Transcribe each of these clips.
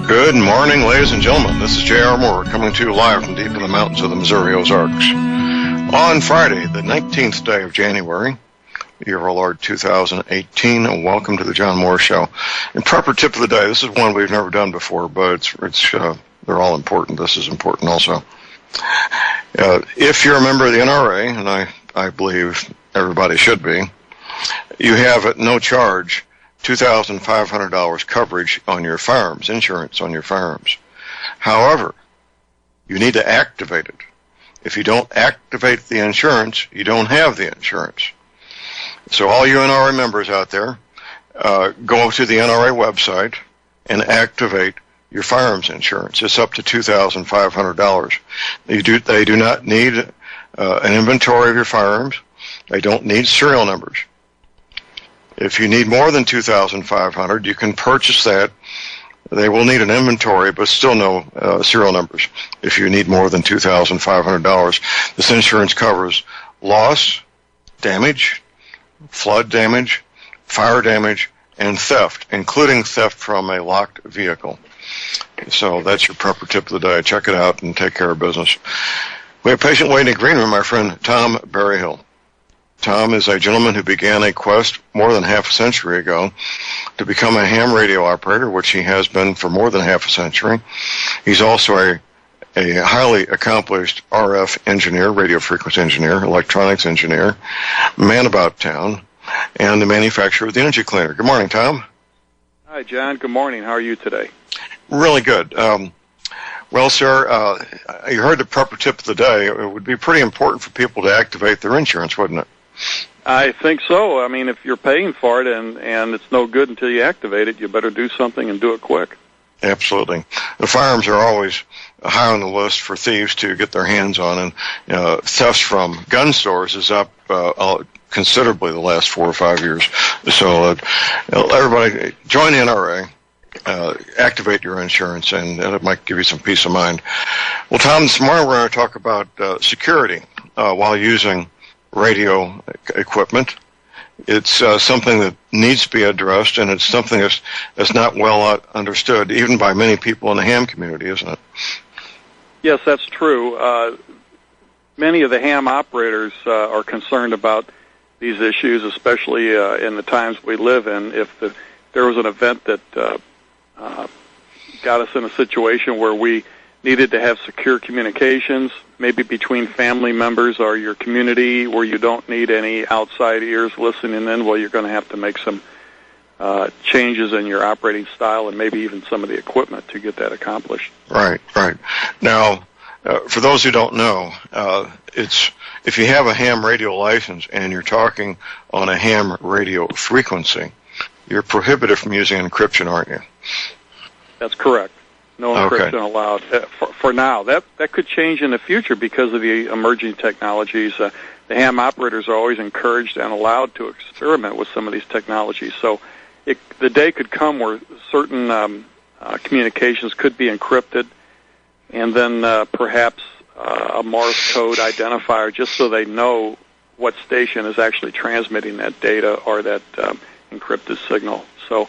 Good morning, ladies and gentlemen. This is J.R. Moore coming to you live from deep in the mountains of the Missouri Ozarks. On Friday, the 19th day of January, year of our Lord 2018, and welcome to the John Moore Show. And proper tip of the day, this is one we've never done before, but they're all important. This is important also. If you're a member of the NRA, and I believe everybody should be, you have at no charge $2,500 coverage on your firearms, insurance on your firearms. However, you need to activate it. If you don't activate the insurance, you don't have the insurance. So all you NRA members out there, go to the NRA website and activate your firearms insurance. It's up to $2,500. They do not need an inventory of your firearms. They don't need serial numbers. If you need more than $2,500, you can purchase that. They will need an inventory, but still no serial numbers. If you need more than $2,500, this insurance covers loss, damage, flood damage, fire damage, and theft, including theft from a locked vehicle. So that's your proper tip of the day. Check it out and take care of business. We have a patient waiting in the green room, my friend Tom Berryhill. Tom is a gentleman who began a quest more than half a century ago to become a ham radio operator, which he has been for more than half a century. He's also a highly accomplished RF engineer, radio frequency engineer, electronics engineer, man about town, and the manufacturer of the energy cleaner. Good morning, Tom. Hi, John. Good morning. How are you today? Really good. Well, sir, you heard the proper tip of the day. It would be pretty important for people to activate their insurance, wouldn't it? I think so. I mean, if you're paying for it and it's no good until you activate it, you better do something and do it quick. Absolutely. The firearms are always high on the list for thieves to get their hands on, and thefts from gun stores is up considerably the last 4 or 5 years. So everybody, join the NRA. Activate your insurance, and it might give you some peace of mind. Well, Tom, this morning we're going to talk about security while using radio equipment. It's something that needs to be addressed, and it's something that's not well understood, even by many people in the ham community, isn't it? Yes, that's true. Many of the ham operators are concerned about these issues, especially in the times we live in. If there was an event that got us in a situation where we needed to have secure communications, maybe between family members or your community, where you don't need any outside ears listening in, well, you're going to have to make some changes in your operating style and maybe even some of the equipment to get that accomplished. Right. Now, for those who don't know, if you have a ham radio license and you're talking on a ham radio frequency, you're prohibited from using encryption, aren't you? That's correct. No encryption allowed for now. That could change in the future because of the emerging technologies. The ham operators are always encouraged and allowed to experiment with some of these technologies. So the day could come where certain communications could be encrypted, and then perhaps a Morse code identifier, just so they know what station is actually transmitting that data or that encrypted signal. So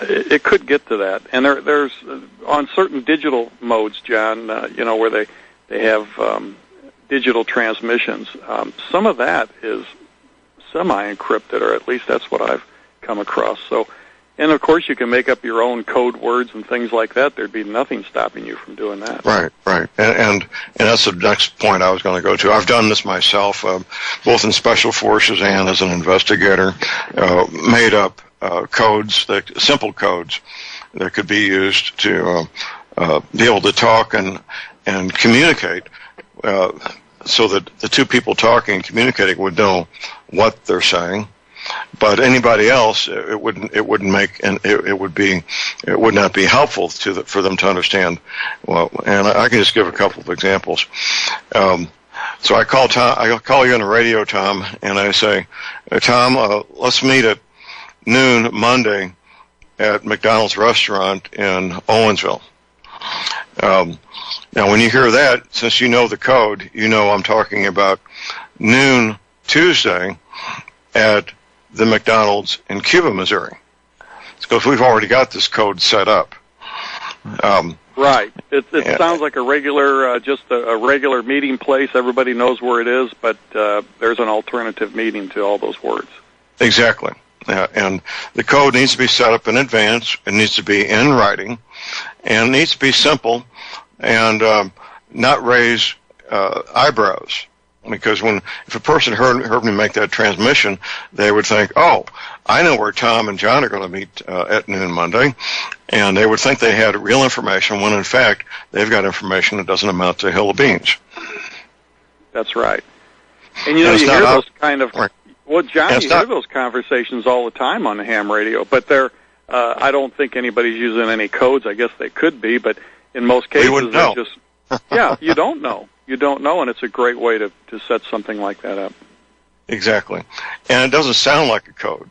it could get to that. And there's on certain digital modes, John, where they have digital transmissions. Some of that is semi-encrypted, or at least that's what I've come across. So, and of course, you can make up your own code words and things like that. There'd be nothing stopping you from doing that. Right. And that's the next point I was going to go to. I've done this myself, both in special forces and as an investigator. Made up codes, simple codes that could be used to be able to talk and communicate, so that the two people talking and communicating would know what they're saying. But anybody else, it would not be helpful for them to understand. Well, and I can just give a couple of examples. So I call you on the radio, Tom, and I say, Tom, let's meet at noon Monday at McDonald's restaurant in Owensville. Now, when you hear that, since you know the code, you know I'm talking about noon Tuesday at the McDonald's in Cuba, Missouri. It's because we've already got this code set up. Right. It sounds like a regular, just a regular meeting place. Everybody knows where it is, but there's an alternative meaning to all those words. Exactly. And the code needs to be set up in advance. It needs to be in writing, and it needs to be simple and not raise eyebrows. Because if a person heard me make that transmission, they would think, oh, I know where Tom and John are going to meet at noon Monday, and they would think they had real information when, in fact, they've got information that doesn't amount to a hill of beans. That's right. And, you know, you hear those kind of... Well, John, you hear those conversations all the time on the ham radio, but they're, I don't think anybody's using any codes. I guess they could be, but in most cases, they're just... Yeah, you don't know. You don't know, and it's a great way to set something like that up. Exactly. And it doesn't sound like a code.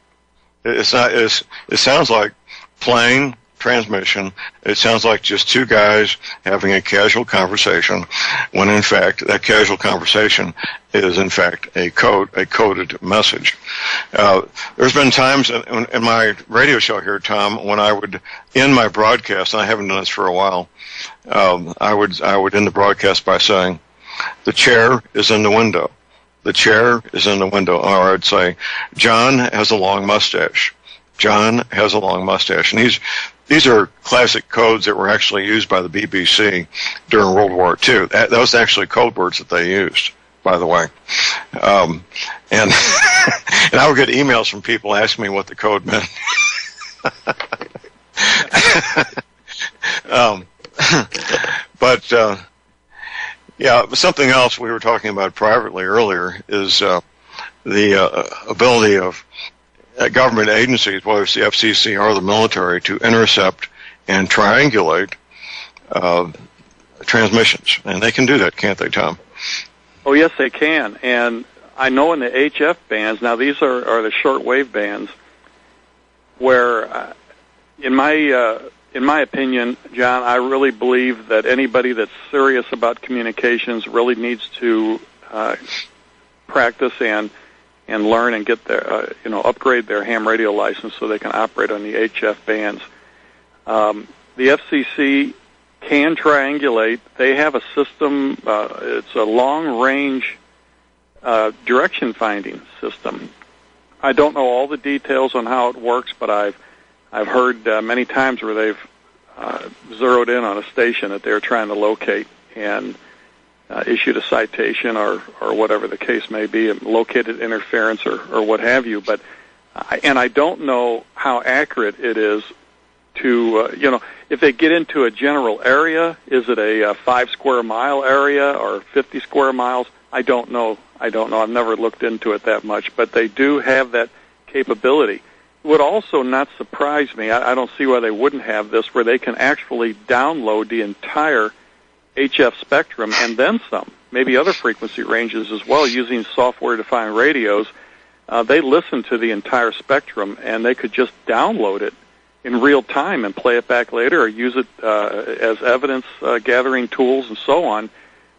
It's not. It sounds like plain transmission. It sounds like just two guys having a casual conversation, when in fact that casual conversation is in fact a coded message. There's been times in my radio show here, Tom, when I would end my broadcast, and I haven't done this for a while. I would end the broadcast by saying, "The chair is in the window. The chair is in the window." Or I'd say, "John has a long mustache. John has a long mustache." And these are classic codes that were actually used by the BBC during World War II. That was actually code words that they used, by the way. And and I would get emails from people asking me what the code meant. But something else we were talking about privately earlier is the ability of government agencies, whether it's the FCC or the military, to intercept and triangulate transmissions. And they can do that, can't they, Tom? Oh, yes, they can. And I know in the HF bands, now these are the shortwave bands, where in my opinion, John, I really believe that anybody that's serious about communications really needs to practice and learn and get their, upgrade their ham radio license so they can operate on the HF bands. The FCC can triangulate. They have a system. It's a long-range direction finding system. I don't know all the details on how it works, but I've heard many times where they've zeroed in on a station that they're trying to locate and issued a citation or whatever the case may be, and located interference or what have you. But I don't know how accurate it is to, if they get into a general area, is it a 5 square mile area or 50 square miles? I don't know. I've never looked into it that much, but they do have that capability. It would also not surprise me, I don't see why they wouldn't have this, where they can actually download the entire HF spectrum and then some, maybe other frequency ranges as well, using software-defined radios. They listen to the entire spectrum, and they could just download it in real time and play it back later or use it as evidence-gathering tools and so on.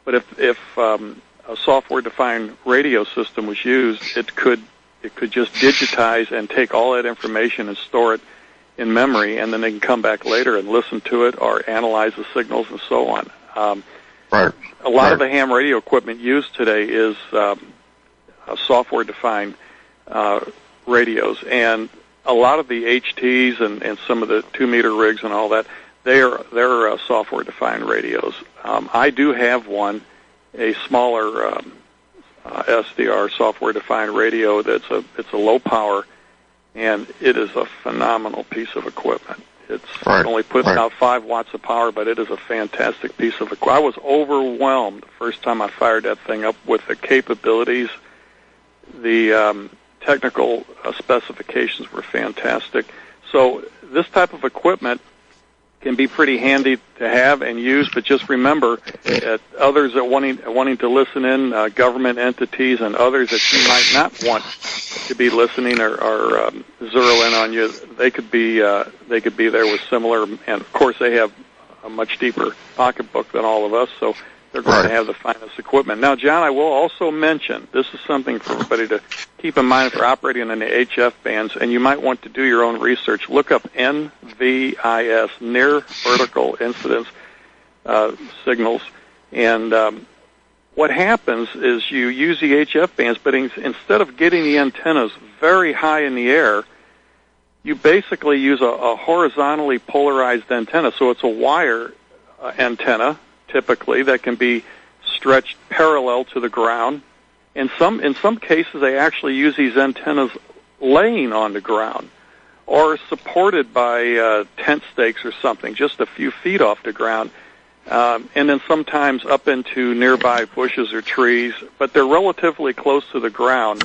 But if a software-defined radio system was used, it could just digitize and take all that information and store it in memory, and then they can come back later and listen to it or analyze the signals and so on. Right. A lot of the ham radio equipment used today is software-defined radios, and a lot of the HTs and some of the 2-meter rigs and all that, they're software-defined radios. I do have one, a smaller SDR software-defined radio. It's a low power, and it is a phenomenal piece of equipment. It's only putting out 5 watts of power, but it is a fantastic piece of equipment. I was overwhelmed the first time I fired that thing up with the capabilities. The technical specifications were fantastic. So this type of equipment can be pretty handy to have and use, but just remember that others that wanting to listen in, government entities and others that you might not want to be listening or zero in on you, they could be there with similar, and of course they have a much deeper pocketbook than all of us, so they're going to have the finest equipment. Now, John, I will also mention, this is something for everybody to keep in mind if you're operating in the HF bands, and you might want to do your own research. Look up NVIS, Near Vertical Incidence Signals, and what happens is you use the HF bands, but instead of getting the antennas very high in the air, you basically use a horizontally polarized antenna. So it's a wire antenna, typically, that can be stretched parallel to the ground. In some cases, they actually use these antennas laying on the ground or supported by tent stakes or something, just a few feet off the ground. And then sometimes up into nearby bushes or trees, but they're relatively close to the ground.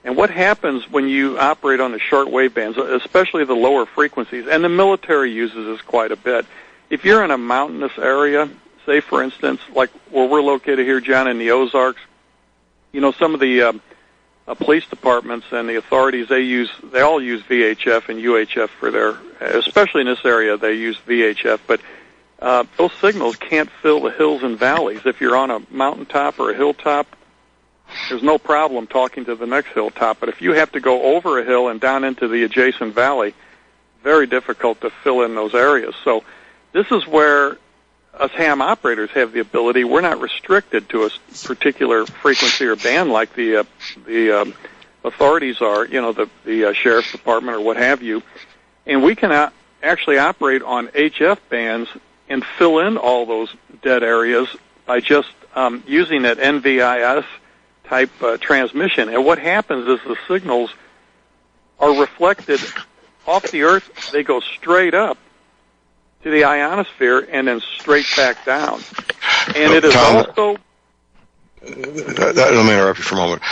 And what happens when you operate on the short wave bands, especially the lower frequencies, and the military uses this quite a bit. If you're in a mountainous area, say for instance, like where we're located here, John, in the Ozarks, you know, some of the police departments and the authorities, they all use VHF and UHF for their, especially in this area, they use VHF, but those signals can't fill the hills and valleys. If you're on a mountaintop or a hilltop, there's no problem talking to the next hilltop. But if you have to go over a hill and down into the adjacent valley, very difficult to fill in those areas. So this is where us ham operators have the ability. We're not restricted to a particular frequency or band like the authorities are, you know, the sheriff's department or what have you. And we can actually operate on HF bands and fill in all those dead areas by just using that NVIS type transmission. And what happens is the signals are reflected off the Earth. They go straight up to the ionosphere and then straight back down. And it is Tom, also... Let me interrupt you for a moment.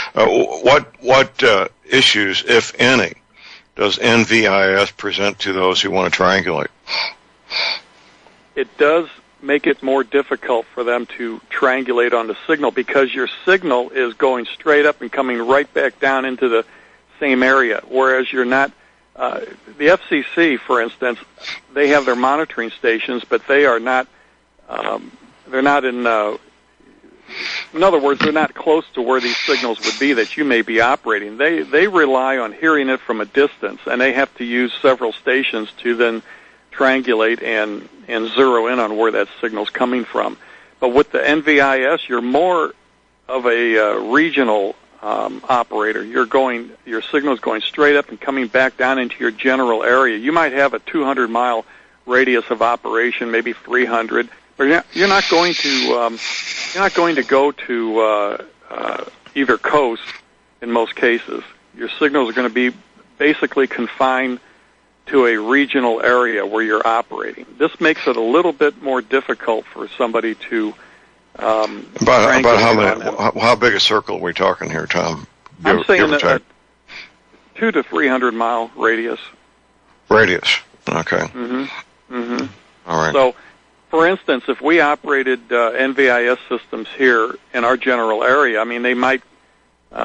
What issues, if any, does NVIS present to those who want to triangulate? It does make it more difficult for them to triangulate on the signal because your signal is going straight up and coming right back down into the same area, whereas you're not. The FCC, for instance, they have their monitoring stations, but they are not. They're not in. In other words, they're not close to where these signals would be that you may be operating. They rely on hearing it from a distance, and they have to use several stations to then triangulate and zero in on where that signal's coming from. But with the NVIS, you're more of a regional operator. Your signal's going straight up and coming back down into your general area. You might have a 200-mile radius of operation, maybe 300, but you're not going to go to either coast in most cases. Your signals are going to be basically confined to a regional area where you're operating. This makes it a little bit more difficult for somebody to about how big a circle are we talking here, Tom? I'm saying a 200 to 300 mile radius. Radius, okay. All right. So, for instance, if we operated NVIS systems here in our general area, I mean, they might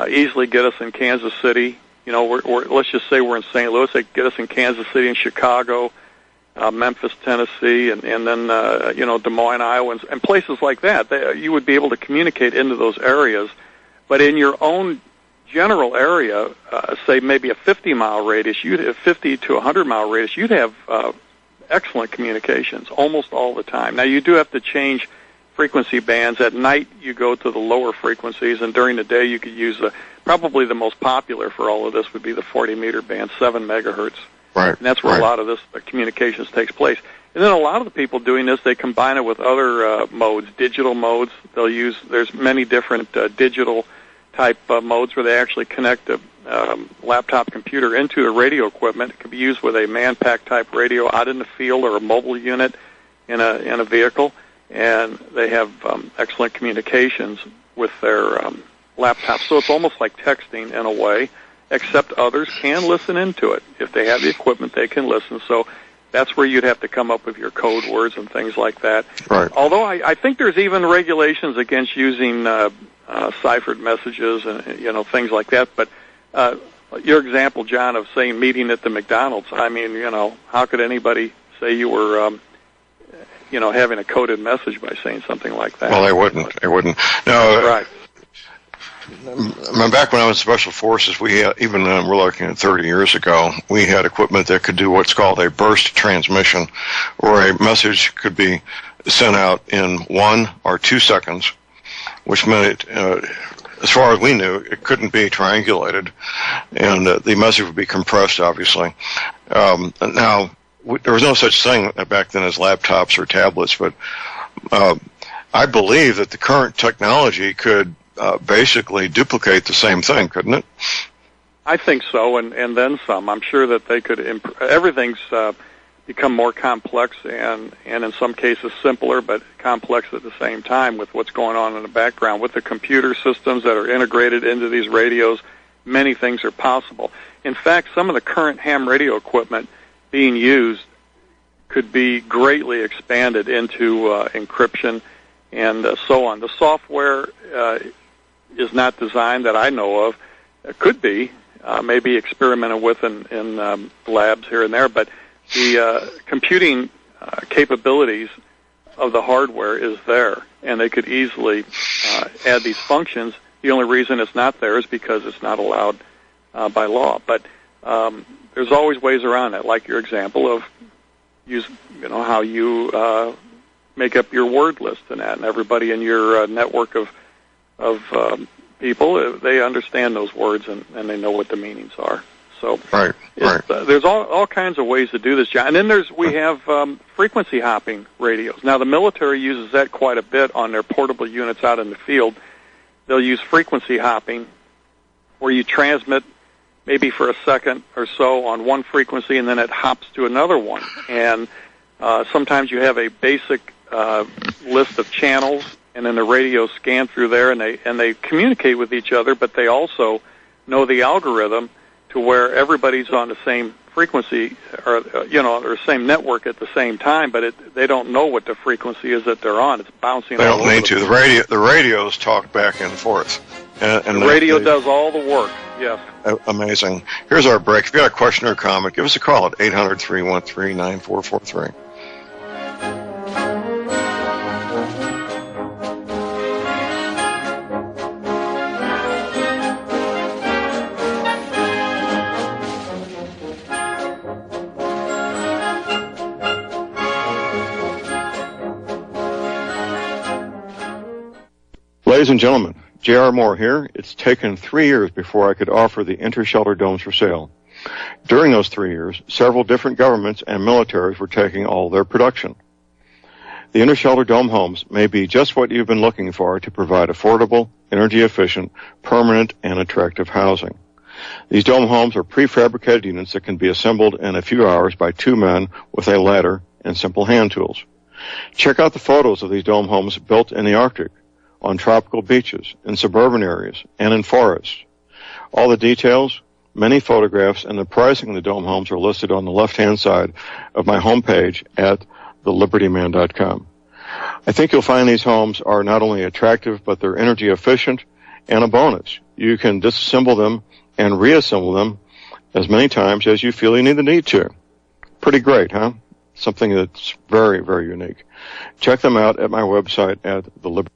easily get us in Kansas City. You know, let's just say we're in St. Louis. They get us in Kansas City and Chicago, Memphis, Tennessee, and then, Des Moines, Iowa, and places like that. You would be able to communicate into those areas. But in your own general area, say maybe a 50-mile radius, 50 to 100-mile radius, you'd have excellent communications almost all the time. Now, you do have to change frequency bands. At night, you go to the lower frequencies, and during the day, you could use probably the most popular for all of this would be the 40-meter band, 7 megahertz. Right. And that's where a lot of this communications takes place. And then a lot of the people doing this, they combine it with other modes, digital modes. There's many different digital type modes where they actually connect a laptop computer into the radio equipment. It can be used with a man-pack type radio out in the field or a mobile unit in a vehicle. And they have excellent communications with their laptops. So it's almost like texting in a way, except others can listen into it. If they have the equipment, they can listen. So that's where you'd have to come up with your code words and things like that. Right. Although I think there's even regulations against using ciphered messages and things like that. But your example, John, of saying meeting at the McDonald's, I mean, how could anybody say you were having a coded message by saying something like that. Well, they wouldn't. They wouldn't. No, right. Back when I was in Special Forces, we even we're looking at 30 years ago, we had equipment that could do what's called a burst transmission, where a message could be sent out in 1 or 2 seconds, which meant as far as we knew, it couldn't be triangulated, and the message would be compressed, obviously. Now, there was no such thing back then as laptops or tablets, but I believe that the current technology could basically duplicate the same thing, couldn't it? I think so, and then some. I'm sure that they could. Everything's become more complex and in some cases simpler, but complex at the same time with what's going on in the background. With the computer systems that are integrated into these radios, many things are possible. In fact, some of the current ham radio equipment being used could be greatly expanded into encryption and so on. The software is not designed that I know of. It could be, maybe experimented with in labs here and there, but the computing capabilities of the hardware is there, and they could easily add these functions. The only reason it's not there is because it's not allowed by law. But there's always ways around it, like your example of how you make up your word list and that, and everybody in your network of people, they understand those words and they know what the meanings are. So right. There's all kinds of ways to do this, John. And then we have frequency hopping radios. Now, the military uses that quite a bit on their portable units out in the field. They'll use frequency hopping, where you transmit maybe for a second or so on one frequency, and then it hops to another one. And sometimes you have a basic list of channels, and then the radios scan through there, and they communicate with each other, but they also know the algorithm to where everybody's on the same frequency or same network at the same time, but they don't know what the frequency is that they're on. It's bouncing. They don't need to. The radios talk back and forth. And the radio does all the work. Yes. Amazing. Here's our break. If you got a question or comment, give us a call at 800-313-9443. Ladies and gentlemen, J.R. Moore here. It's taken 3 years before I could offer the inter-shelter domes for sale. During those 3 years, several different governments and militaries were taking all their production. The inter-shelter dome homes may be just what you've been looking for to provide affordable, energy-efficient, permanent, and attractive housing. These dome homes are prefabricated units that can be assembled in a few hours by 2 men with a ladder and simple hand tools. Check out the photos of these dome homes built in the Arctic, on tropical beaches, in suburban areas, and in forests. All the details, many photographs, and the pricing of the dome homes are listed on the left-hand side of my homepage at thelibertyman.com. I think you'll find these homes are not only attractive, but they're energy efficient, and a bonus. You can disassemble them and reassemble them as many times as you feel you need to. Pretty great, huh? Something that's very, very unique. Check them out at my website at theliberty.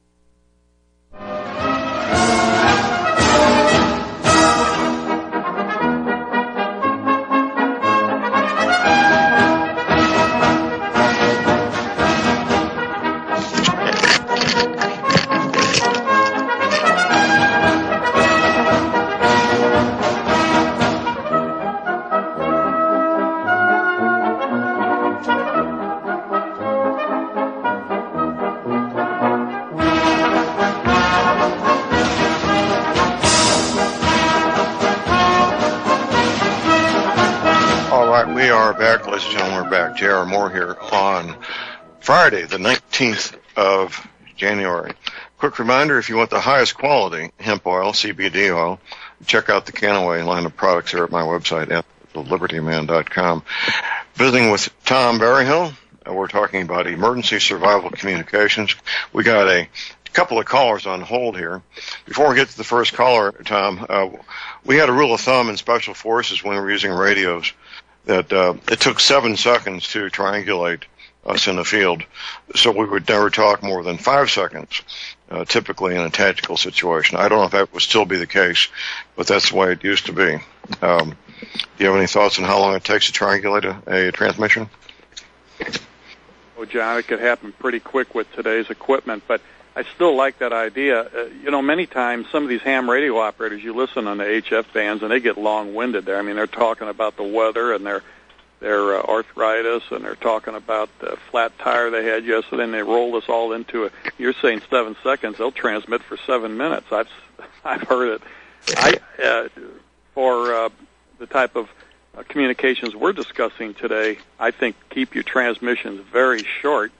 We are back, ladies and gentlemen. We're back. J.R. Moore here on Friday, the 19th of January. Quick reminder, if you want the highest quality hemp oil, CBD oil, check out the Canaway line of products here at my website at thelibertyman.com. Visiting with Tom Berryhill, we're talking about emergency survival communications. We got a couple of callers on hold here. Before we get to the first caller, Tom, we had a rule of thumb in Special Forces when we were using radios that it took 7 seconds to triangulate us in the field. So we would never talk more than 5 seconds, typically in a tactical situation. I don't know if that would still be the case, but that's the way it used to be. Do you have any thoughts on how long it takes to triangulate a transmission? Well, John, it could happen pretty quick with today's equipment, but I still like that idea. Many times some of these ham radio operators, you listen on the HF bands, and they get long-winded there. I mean, they're talking about the weather and their arthritis, and they're talking about the flat tire they had yesterday, and they roll this all into you're saying 7 seconds. They'll transmit for 7 minutes. I've heard it. For the type of communications we're discussing today, I think keep your transmissions very short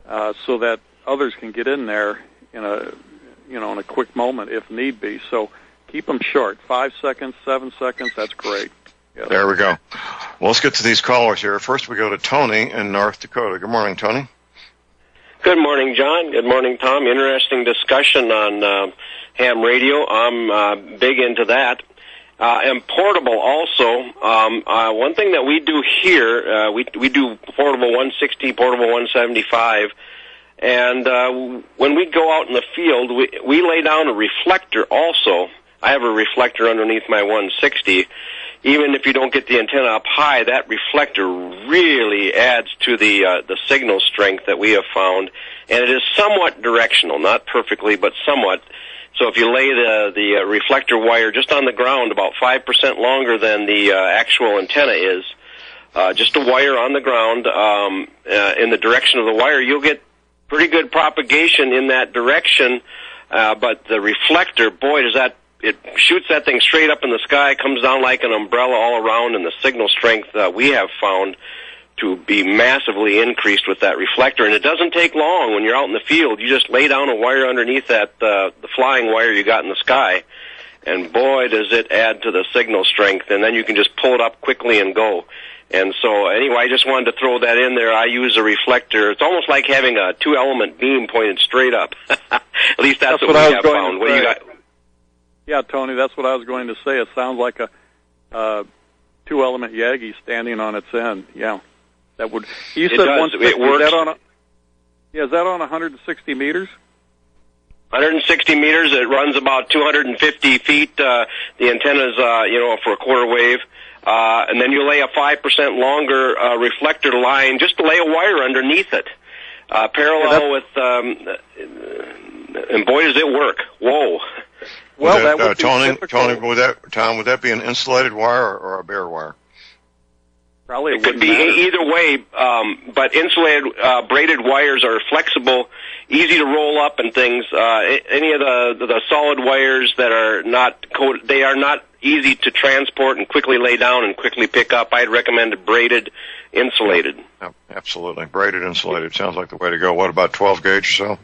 so that others can get in there in a quick moment if need be. So keep them short. 5 seconds, 7 seconds, that's great. Yep. There we go. Well, let's get to these callers here. First we go to Tony in North Dakota. Good morning, Tony. Good morning, John. Good morning, Tom. Interesting discussion on ham radio. I'm big into that. And portable also. One thing that we do here, we do portable 160, portable 175, and when we go out in the field, we lay down a reflector also. I have a reflector underneath my 160. Even if you don't get the antenna up high, that reflector really adds to the signal strength that we have found, and it is somewhat directional, not perfectly, but somewhat. So if you lay the reflector wire just on the ground, about 5% longer than the actual antenna is, just a wire on the ground in the direction of the wire, you'll get pretty good propagation in that direction. But the reflector, boy, it shoots that thing straight up in the sky, comes down like an umbrella all around, and the signal strength we have found to be massively increased with that reflector. And it doesn't take long when you're out in the field. You just lay down a wire underneath that the flying wire you got in the sky, and boy, does it add to the signal strength. And then you can just pull it up quickly and go. And so, anyway, I just wanted to throw that in there. I use a reflector. It's almost like having a 2-element beam pointed straight up. At least that's what we have found. What do you got? Yeah, Tony, that's what I was going to say. It sounds like a 2-element Yagi standing on its end. Yeah, that would. You said it does. It works. Is that on 160 meters? 160 meters. It runs about 250 feet. The antenna's, for a quarter wave. And then you lay a 5% longer reflector line, just to lay a wire underneath it, parallel with, and boy, does it work. Whoa. Well, that would Tony, would that be an insulated wire or a bare wire? Probably it could be either way, but insulated braided wires are flexible, easy to roll up and things. Any of the solid wires that are not coated, they are not easy to transport and quickly lay down and quickly pick up. I'd recommend braided, insulated. Yeah, absolutely. Braided, insulated sounds like the way to go. What about 12 gauge or so?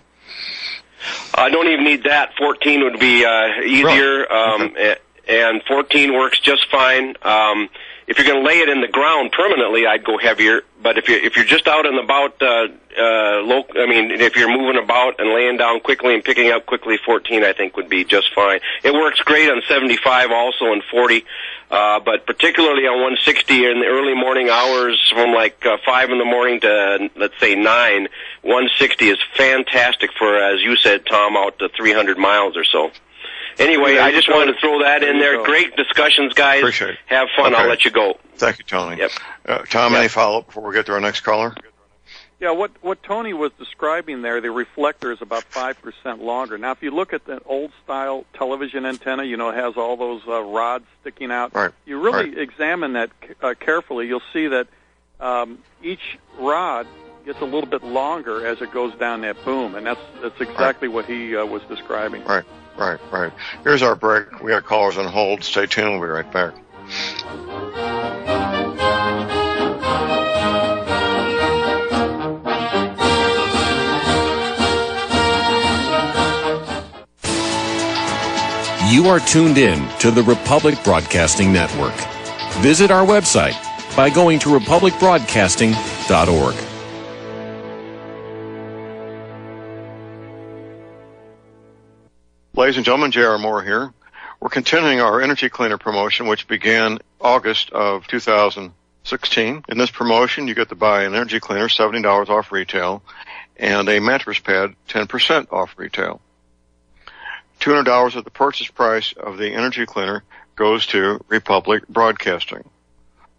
I don't even need that. 14 would be easier, and 14 works just fine. If you're going to lay it in the ground permanently, I'd go heavier. But if you're just out and about, if you're moving about and laying down quickly and picking up quickly, 14 I think would be just fine. It works great on 75 also and 40, but particularly on 160 in the early morning hours from like 5 in the morning to let's say 9. 160 is fantastic for, as you said, Tom, out to 300 miles or so. Anyway, I just wanted to throw that in there. Great discussions, guys. Appreciate it. Have fun. Okay. I'll let you go. Thank you, Tony. Yep. Tom, any follow-up before we get to our next caller? Yeah, what Tony was describing there, the reflector is about 5% longer. Now, if you look at the old-style television antenna, it has all those rods sticking out. Right. You really examine that carefully. You'll see that each rod gets a little bit longer as it goes down that boom, and that's exactly what he was describing. Right. Here's our break. We got callers on hold. Stay tuned. We'll be right back. You are tuned in to the Republic Broadcasting Network. Visit our website by going to republicbroadcasting.org. Ladies and gentlemen, J.R. Moore here. We're continuing our energy cleaner promotion, which began August of 2010. 16. In this promotion, you get to buy an energy cleaner, $70 off retail, and a mattress pad, 10% off retail. $200 of the purchase price of the energy cleaner goes to Republic Broadcasting.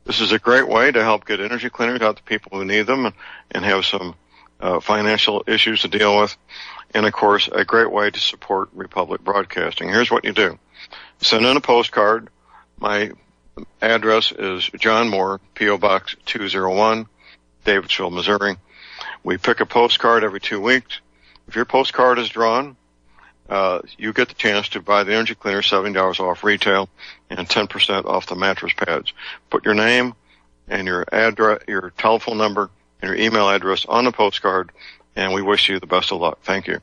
This is a great way to help get energy cleaners out to people who need them and have some financial issues to deal with. And, of course, a great way to support Republic Broadcasting. Here's what you do. Send in a postcard. My address is John Moore, P.O. Box 201, Davidsville, Missouri. We pick a postcard every 2 weeks. If your postcard is drawn, you get the chance to buy the energy cleaner, $70 off retail, and 10% off the mattress pads. Put your name and your address, your telephone number, and your email address on the postcard, and we wish you the best of luck. Thank you.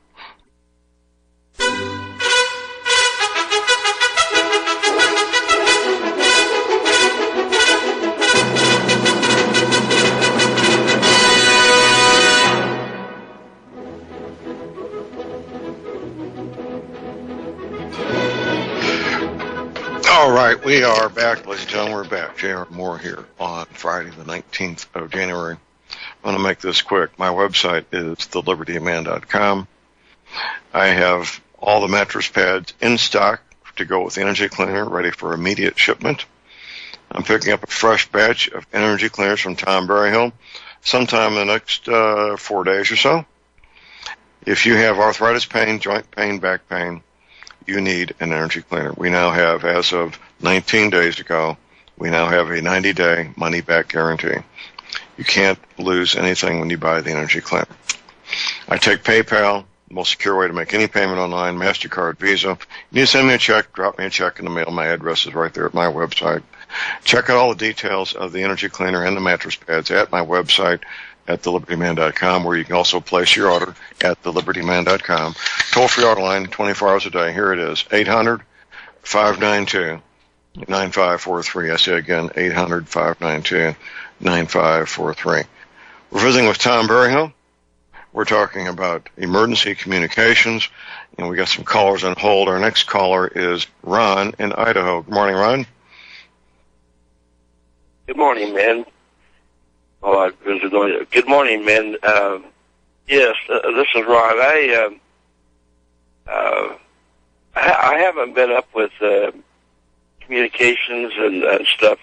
All right, we are back, ladies and gentlemen. We're back. J.R. Moore here on Friday, the 19th of January. I'm going to make this quick. My website is thelibertyman.com. I have all the mattress pads in stock to go with the energy cleaner, ready for immediate shipment. I'm picking up a fresh batch of energy cleaners from Tom Berryhill sometime in the next 4 days or so. If you have arthritis pain, joint pain, back pain, you need an energy cleaner. We now have, as of 19 days ago, we now have a 90-day money-back guarantee. You can't lose anything when you buy the energy cleaner. I take PayPal, the most secure way to make any payment online, MasterCard, Visa. You need to send me a check, drop me a check in the mail. My address is right there at my website. Check out all the details of the energy cleaner and the mattress pads at my website at thelibertyman.com, where you can also place your order at thelibertyman.com. Toll-free order line, 24 hours a day. Here it is, 800-592-9543. I say again, 800-592-9543. We're visiting with Tom Berryhill. We're talking about emergency communications, and we got some callers on hold. Our next caller is Ron in Idaho. Good morning, Ron. Good morning, man. Good morning, man. Yes, this is Ron. I haven't been up with communications and stuff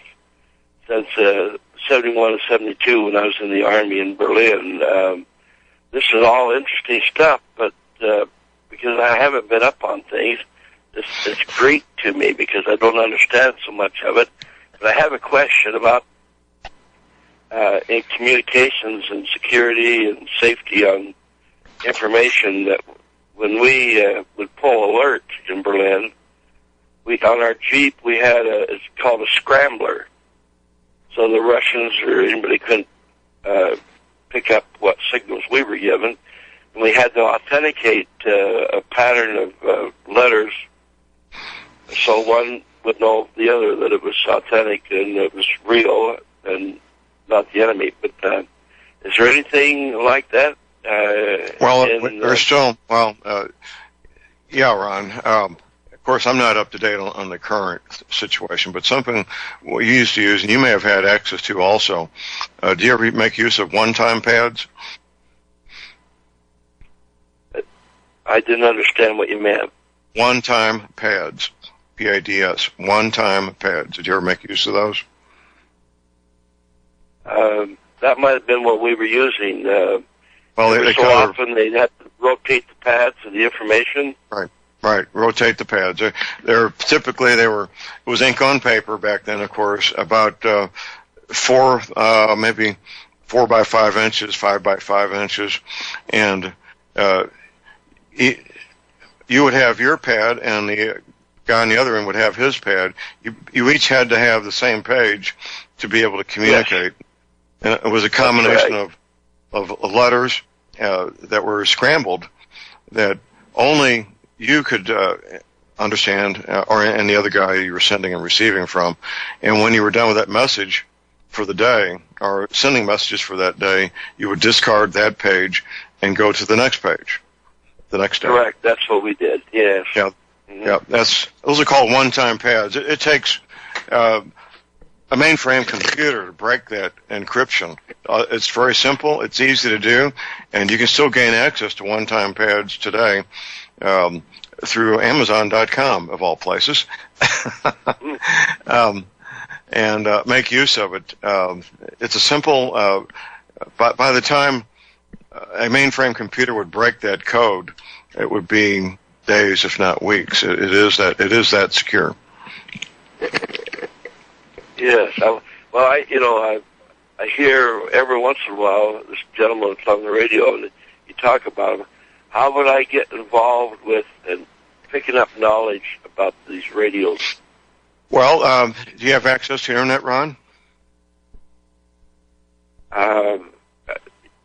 since 71 and 72 when I was in the Army in Berlin. This is all interesting stuff, but because I haven't been up on things, it's great to me because I don't understand so much of it. But I have a question about in communications and security and safety on information that when we would pull alert in Berlin, on our Jeep we had it's called a scrambler. So the Russians or anybody couldn't pick up what signals we were given. And we had to authenticate a pattern of letters so one would know the other that it was authentic and it was real and not the enemy. But is there anything like that? Yeah, Ron. Of course, I'm not up to date on the current situation, but something we used to use, and you may have had access to also. Do you ever make use of one-time pads? I didn't understand what you meant. One-time pads, PADS, one-time pads. Did you ever make use of those? That might have been what we were using. Often they'd have to rotate the pads of the information. Right. Rotate the pads. They're typically it was ink on paper back then, of course, about 4 by 5 inches, 5 by 5 inches, and you would have your pad, and the guy on the other end would have his pad. You each had to have the same page to be able to communicate. Yes. And it was a combination of letters that were scrambled that only you could understand, and the other guy you were sending and receiving from. And when you were done with that message for the day, or sending messages for that day, you would discard that page and go to the next page, the next day. Correct. That's what we did. Yes. Yeah. Mm-hmm. Yeah. Those are called one-time pads. It takes a mainframe computer to break that encryption. It's very simple. It's easy to do, and you can still gain access to one-time pads today through Amazon.com, of all places, and make use of it. It's a simple. By the time a mainframe computer would break that code, it would be days, if not weeks. It is that secure. Yes. I hear every once in a while this gentleman on the radio, and you talk about him. How would I get involved with and picking up knowledge about these radios? Well, do you have access to internet, Ron?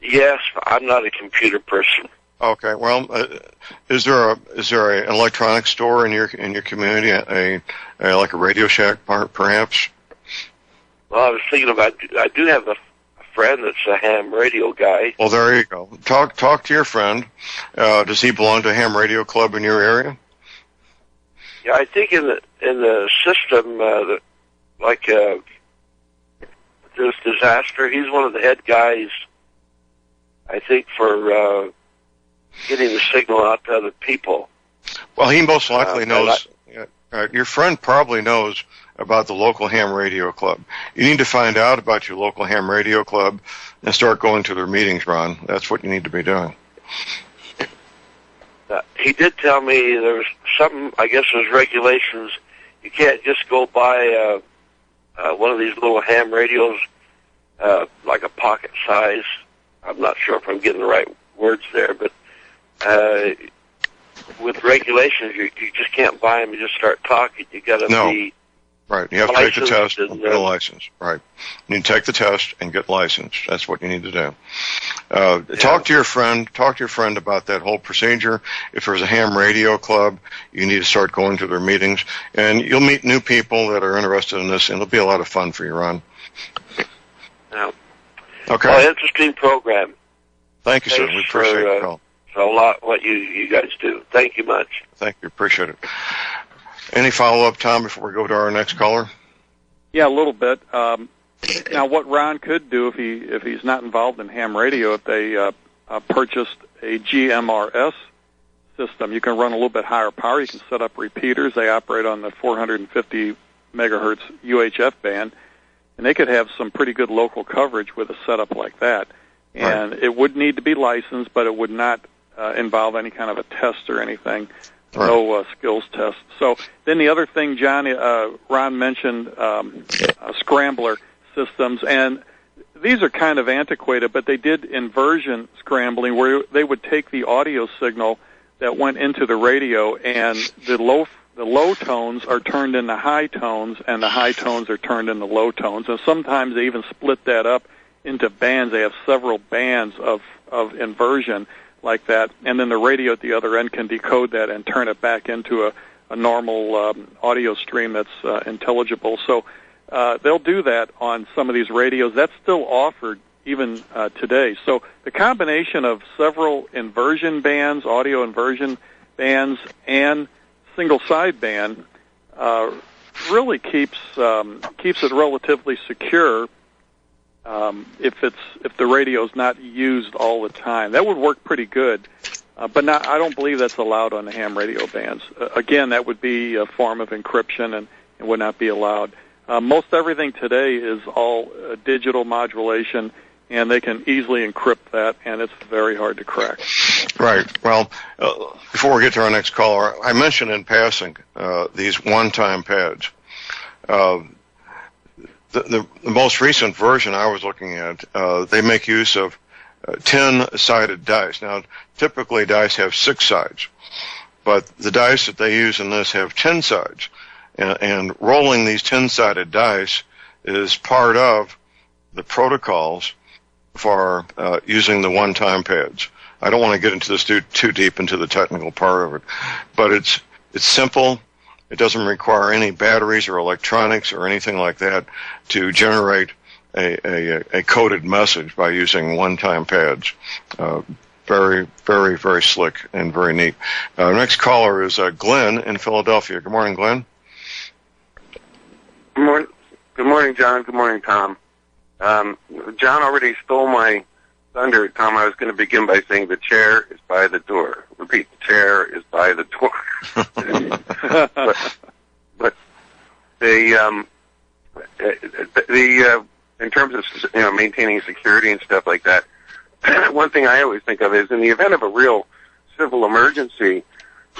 Yes, I'm not a computer person. Okay. Well, is there an electronics store in your community, like a Radio Shack, perhaps? Well, I was thinking about. I do have a friend that's a ham radio guy. Well, there you go. Talk to your friend. Does he belong to a ham radio club in your area? Yeah, I think in the system, this disaster, he's one of the head guys. I think for getting the signal out to other people. Well, he most likely knows. Your friend probably knows about the local ham radio club. You need to find out about your local ham radio club and start going to their meetings, Ron. That's what you need to be doing. He did tell me there was something, I guess there's regulations. You can't just go buy one of these little ham radios, like a pocket size. I'm not sure if I'm getting the right words there, but with regulations, you just can't buy them and just start talking. You got to be right. You have to take the test and get a license. Right. You need to take the test and get licensed. That's what you need to do. Talk to your friend. Talk to your friend about that whole procedure. If there's a ham radio club, you need to start going to their meetings, and you'll meet new people that are interested in this, and it'll be a lot of fun for you, Ron. Yeah. Okay. Well, interesting program. Thank you, sir. We appreciate the call. A lot what you guys do. Thank you much. Thank you. Appreciate it. Any follow-up, Tom, before we go to our next caller? Yeah, a little bit. Now, what Ron could do if he's not involved in ham radio, if they purchased a GMRS system, you can run a little bit higher power. You can set up repeaters. They operate on the 450 megahertz UHF band, and they could have some pretty good local coverage with a setup like that. And it would need to be licensed, but it would not involve any kind of a test or anything. Right. No skills test. So then the other thing, John, Ron mentioned scrambler systems, and these are kind of antiquated, but they did inversion scrambling where they would take the audio signal that went into the radio, and the low tones are turned into high tones, and the high tones are turned into low tones. And sometimes they even split that up into bands. They have several bands of inversion like that, and then the radio at the other end can decode that and turn it back into a normal audio stream that's intelligible. So they'll do that on some of these radios. That's still offered even today. So the combination of several inversion bands, audio inversion bands, and single sideband really keeps it relatively secure. If the radio's not used all the time, that would work pretty good. But I don't believe that's allowed on the ham radio bands. Again, that would be a form of encryption and would not be allowed. Most everything today is all digital modulation, and they can easily encrypt that, and it's very hard to crack. Right. Well, before we get to our next caller, I mentioned in passing these one-time pads. The most recent version I was looking at, they make use of 10-sided dice. Now, typically dice have 6 sides, but the dice that they use in this have 10 sides. And rolling these 10-sided dice is part of the protocols for using the one-time pads. I don't want to get into this too deep into the technical part of it, but it's simple. It doesn't require any batteries or electronics or anything like that to generate a coded message by using one-time pads. Very, very, very slick and very neat. Next caller is Glenn in Philadelphia. Good morning, Glenn. Good morning. Good morning, John. Good morning, Tom. John already stole my thunder, Tom. I was going to begin by saying the chair is by the door. Repeat, the chair is by the door. but the in terms of maintaining security and stuff like that, one thing I always think of is in the event of a real civil emergency,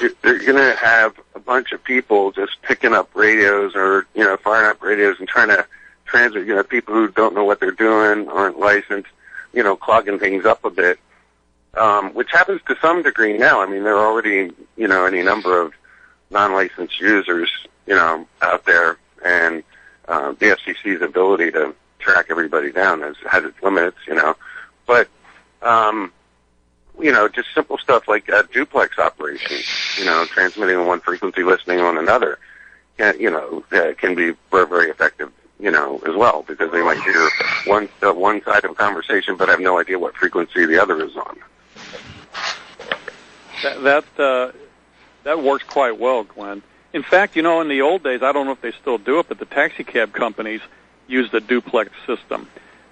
they're going to have a bunch of people just picking up radios or firing up radios and trying to transmit. People who don't know what they're doing, aren't licensed, clogging things up a bit, which happens to some degree now. I mean, there are already any number of non-licensed users out there, and the FCC's ability to track everybody down has its limits, but just simple stuff like duplex operations, transmitting on one frequency, listening on another, can be very, very effective, as well, because they might hear one side of a conversation but have no idea what frequency the other is on. That works quite well, Glenn. In fact, in the old days, I don't know if they still do it, but the taxi cab companies used a duplex system.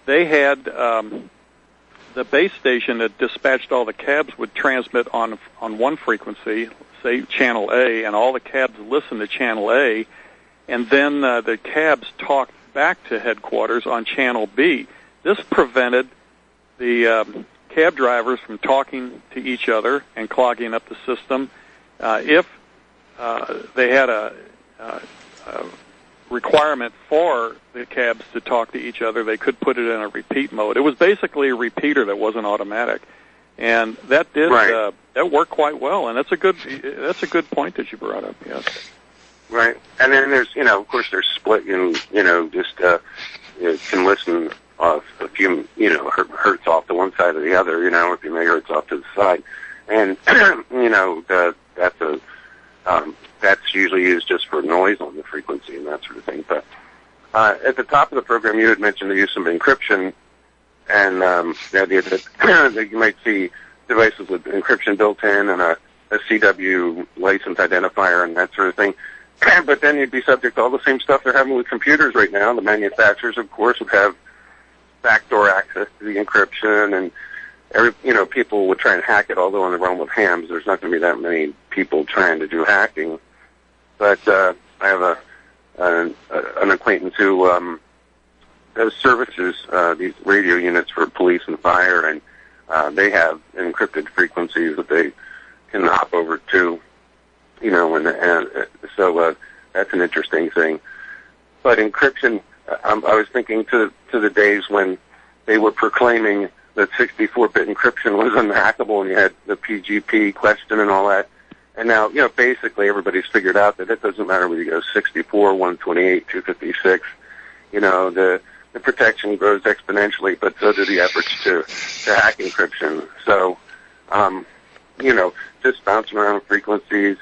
They had the base station that dispatched all the cabs would transmit on one frequency, say channel A, and all the cabs listen to channel A, and then the cabs talked back to headquarters on channel B. This prevented the cab drivers from talking to each other and clogging up the system. If they had a requirement for the cabs to talk to each other, they could put it in a repeat mode. It was basically a repeater that wasn't automatic, and that did that worked quite well. And that's a good point that you brought up. Yes. Right, and then there's of course there's split just can listen off a few hertz off to one side or the other, a few megahertz off to the side, and that's usually used just for noise on the frequency and that sort of thing. But at the top of the program, you had mentioned the use of encryption, and the idea that you might see devices with encryption built in and a CW license identifier and that sort of thing. But then you'd be subject to all the same stuff they're having with computers right now. The manufacturers, of course, would have backdoor access to the encryption, and people would try and hack it. Although in the realm of hams, there's not going to be that many people trying to do hacking. But I have an acquaintance who has services these radio units for police and fire, and they have encrypted frequencies that they can hop over to. So that's an interesting thing. But encryption, I was thinking to the days when they were proclaiming that 64-bit encryption was unhackable, and you had the PGP question and all that. And now, basically everybody's figured out that it doesn't matter whether you go 64, 128, 256. The protection grows exponentially, but so do the efforts to hack encryption. So, just bouncing around frequencies,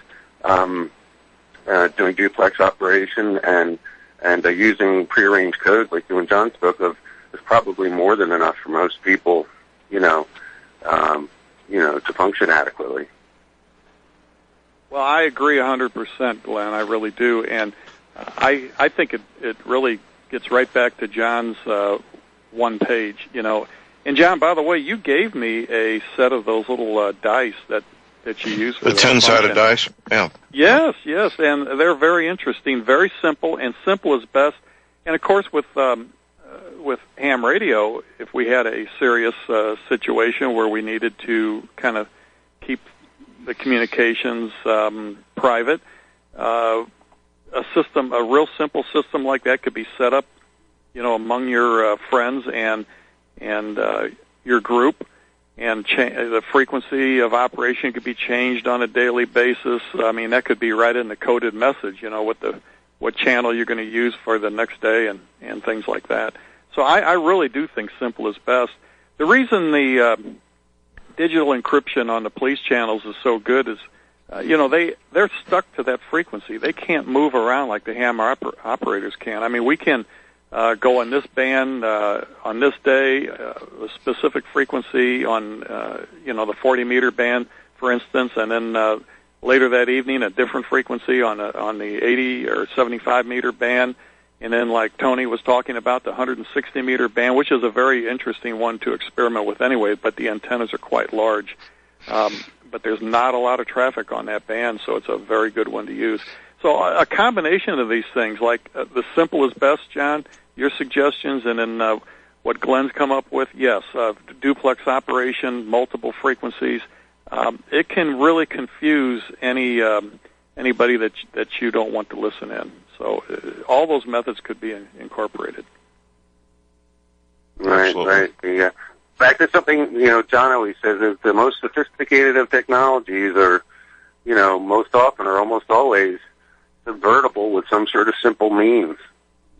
doing duplex operation, and using prearranged code like you and John spoke of is probably more than enough for most people, to function adequately. Well, I agree 100%, Glenn. I really do, and I think it really gets right back to John's one page, And John, by the way, you gave me a set of those little dice that you use for the 10-sided dice. Yeah. Yes, and they're very interesting, very simple, and simple is best. And of course, with ham radio, if we had a serious situation where we needed to kind of keep the communications private, a real simple system like that could be set up, among your friends and your group. And the frequency of operation could be changed on a daily basis. I mean, that could be right in the coded message, what channel you're going to use for the next day and things like that. So I really do think simple is best. The reason the digital encryption on the police channels is so good is, they're stuck to that frequency. They can't move around like the ham operators can. I mean, we can go on this band on this day, a specific frequency on the 40-meter band, for instance, and then later that evening a different frequency on the 80 or 75-meter band, And then, like Tony was talking about, the 160-meter band, which is a very interesting one to experiment with anyway, but the antennas are quite large. But there's not a lot of traffic on that band, so it's a very good one to use. So a combination of these things, like the simple is best, John, your suggestions, and then what Glenn's come up with, yes, duplex operation, multiple frequencies. It can really confuse anybody that you don't want to listen in. So all those methods could be incorporated. Right, right. Yeah. Back to something, John always says is the most sophisticated of technologies are, most often or almost always subvertible with some sort of simple means.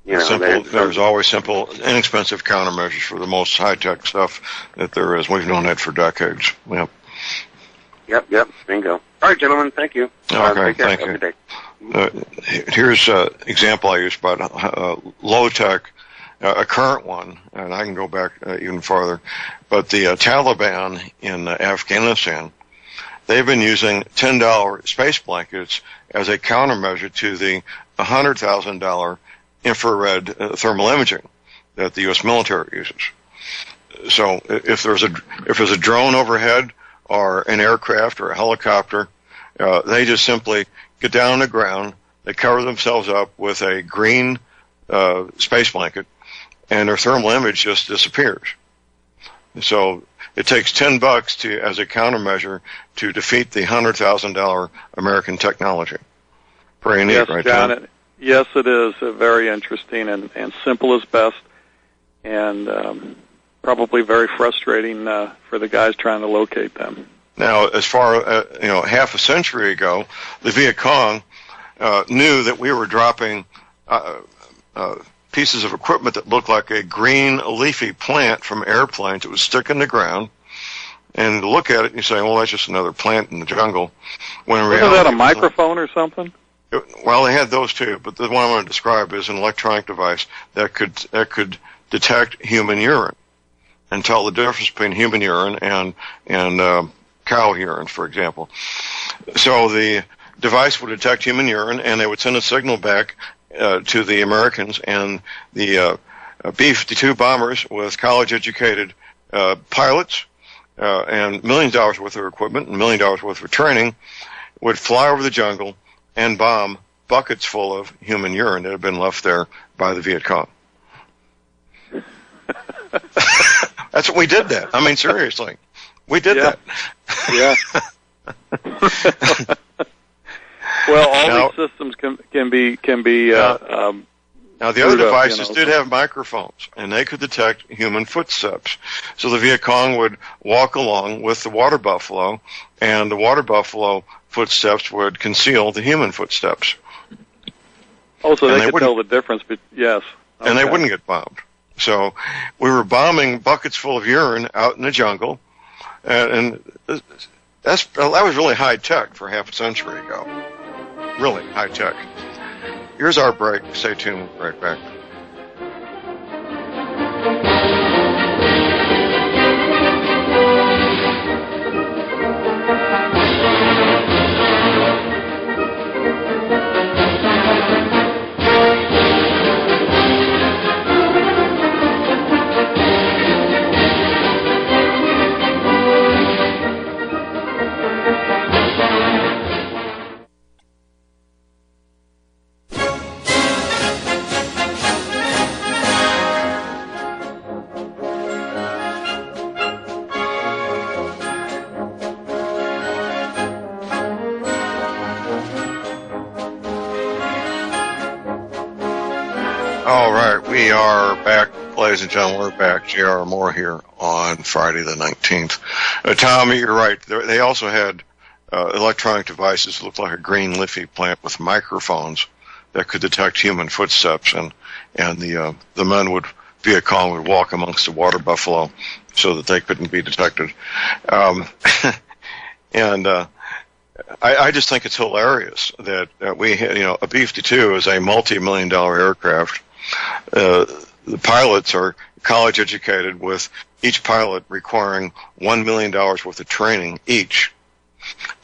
There's always simple, inexpensive countermeasures for the most high-tech stuff that there is. We've known that for decades. Yep, bingo. All right, gentlemen, thank you. Okay, thank you. Here's an example I use about low-tech, a current one, and I can go back even farther, but the Taliban in Afghanistan, they've been using $10 space blankets as a countermeasure to the $100,000 infrared thermal imaging that the U.S. military uses. So if there's a drone overhead or an aircraft or a helicopter, they just simply get down on the ground, they cover themselves up with a green space blanket, and their thermal image just disappears. So it takes $10 as a countermeasure to defeat the $100,000 American technology. Pretty neat, right, John? Yes, it is. Very interesting and simple as best, and probably very frustrating for the guys trying to locate them. Now, as far half a century ago, the Viet Cong knew that we were dropping pieces of equipment that looked like a green leafy plant from airplanes. It was stuck in the ground, and to look at it, you say, "Well, that's just another plant in the jungle." When in reality, wasn't that a microphone or something? Well, they had those too, but the one I want to describe is an electronic device that could detect human urine and tell the difference between human urine and cow urine, for example. So the device would detect human urine, and they would send a signal back to the Americans, and the B-52 bombers with college-educated pilots and millions of dollars worth of equipment and $1 million worth of training would fly over the jungle and bomb buckets full of human urine that had been left there by the Viet Cong. That's what we did that. I mean, seriously. We did that. Yeah. Well, all these systems can be. Now, the other devices did have microphones, and they could detect human footsteps. So the Viet Cong would walk along with the water buffalo, and the water buffalo footsteps would conceal the human footsteps. Oh, so they could tell the difference. Yes. Okay. And they wouldn't get bombed. So we were bombing buckets full of urine out in the jungle, and that was really high tech for half a century ago. Really high tech. Here's our break. Stay tuned. We'll be right back. All right, we are back, ladies and gentlemen. We're back. J.R. Moore here on Friday the 19th. Tom, you're right. They also had electronic devices that looked like a green leafy plant with microphones that could detect human footsteps, and the men Viet Cong would walk amongst the water buffalo so that they couldn't be detected. I just think it's hilarious that we had, a B-52 is a multi-million-dollar aircraft. The pilots are college educated, with each pilot requiring $1 million worth of training each.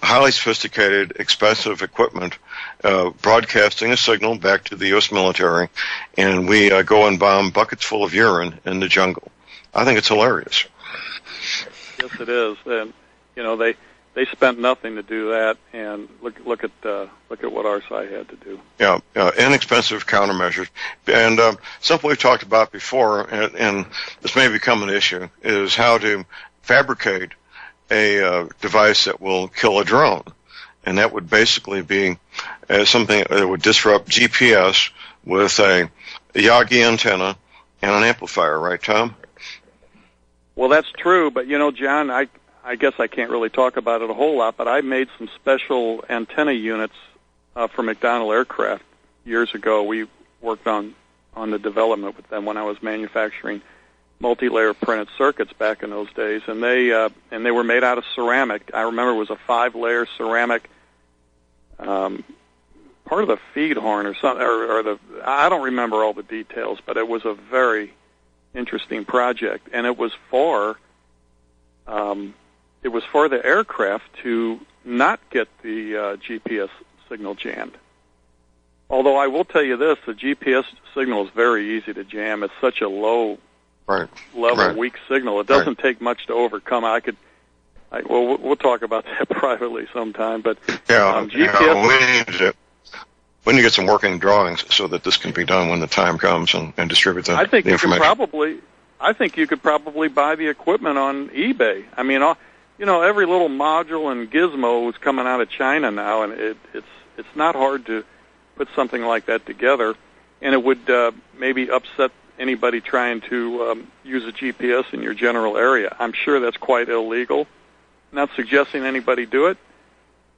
Highly sophisticated, expensive equipment, broadcasting a signal back to the U.S. military, and we go and bomb buckets full of urine in the jungle. I think it's hilarious. Yes, it is. And they spent nothing to do that, and look at what our side had to do. Yeah, inexpensive countermeasures, and something we've talked about before, and this may become an issue, is how to fabricate a device that will kill a drone, and that would basically be something that would disrupt GPS with a Yagi antenna and an amplifier, right, Tom? Well, that's true, but John, I guess I can't really talk about it a whole lot, but I made some special antenna units for McDonnell Aircraft years ago. We worked on the development with them when I was manufacturing multi-layer printed circuits back in those days, and they were made out of ceramic. I remember it was a 5-layer ceramic, part of the feed horn or something, or I don't remember all the details, but it was a very interesting project, and it was for the aircraft to not get the GPS signal jammed. Although I will tell you this, the GPS signal is very easy to jam. It's such a low level, weak signal. It doesn't take much to overcome. We'll talk about that privately sometime. But GPS. We need to get some working drawings so that this can be done when the time comes and distribute the information. I think you could probably buy the equipment on eBay. I mean, every little module and gizmo is coming out of China now, and it's not hard to put something like that together, and it would maybe upset anybody trying to use a GPS in your general area. I'm sure that's quite illegal. Not suggesting anybody do it,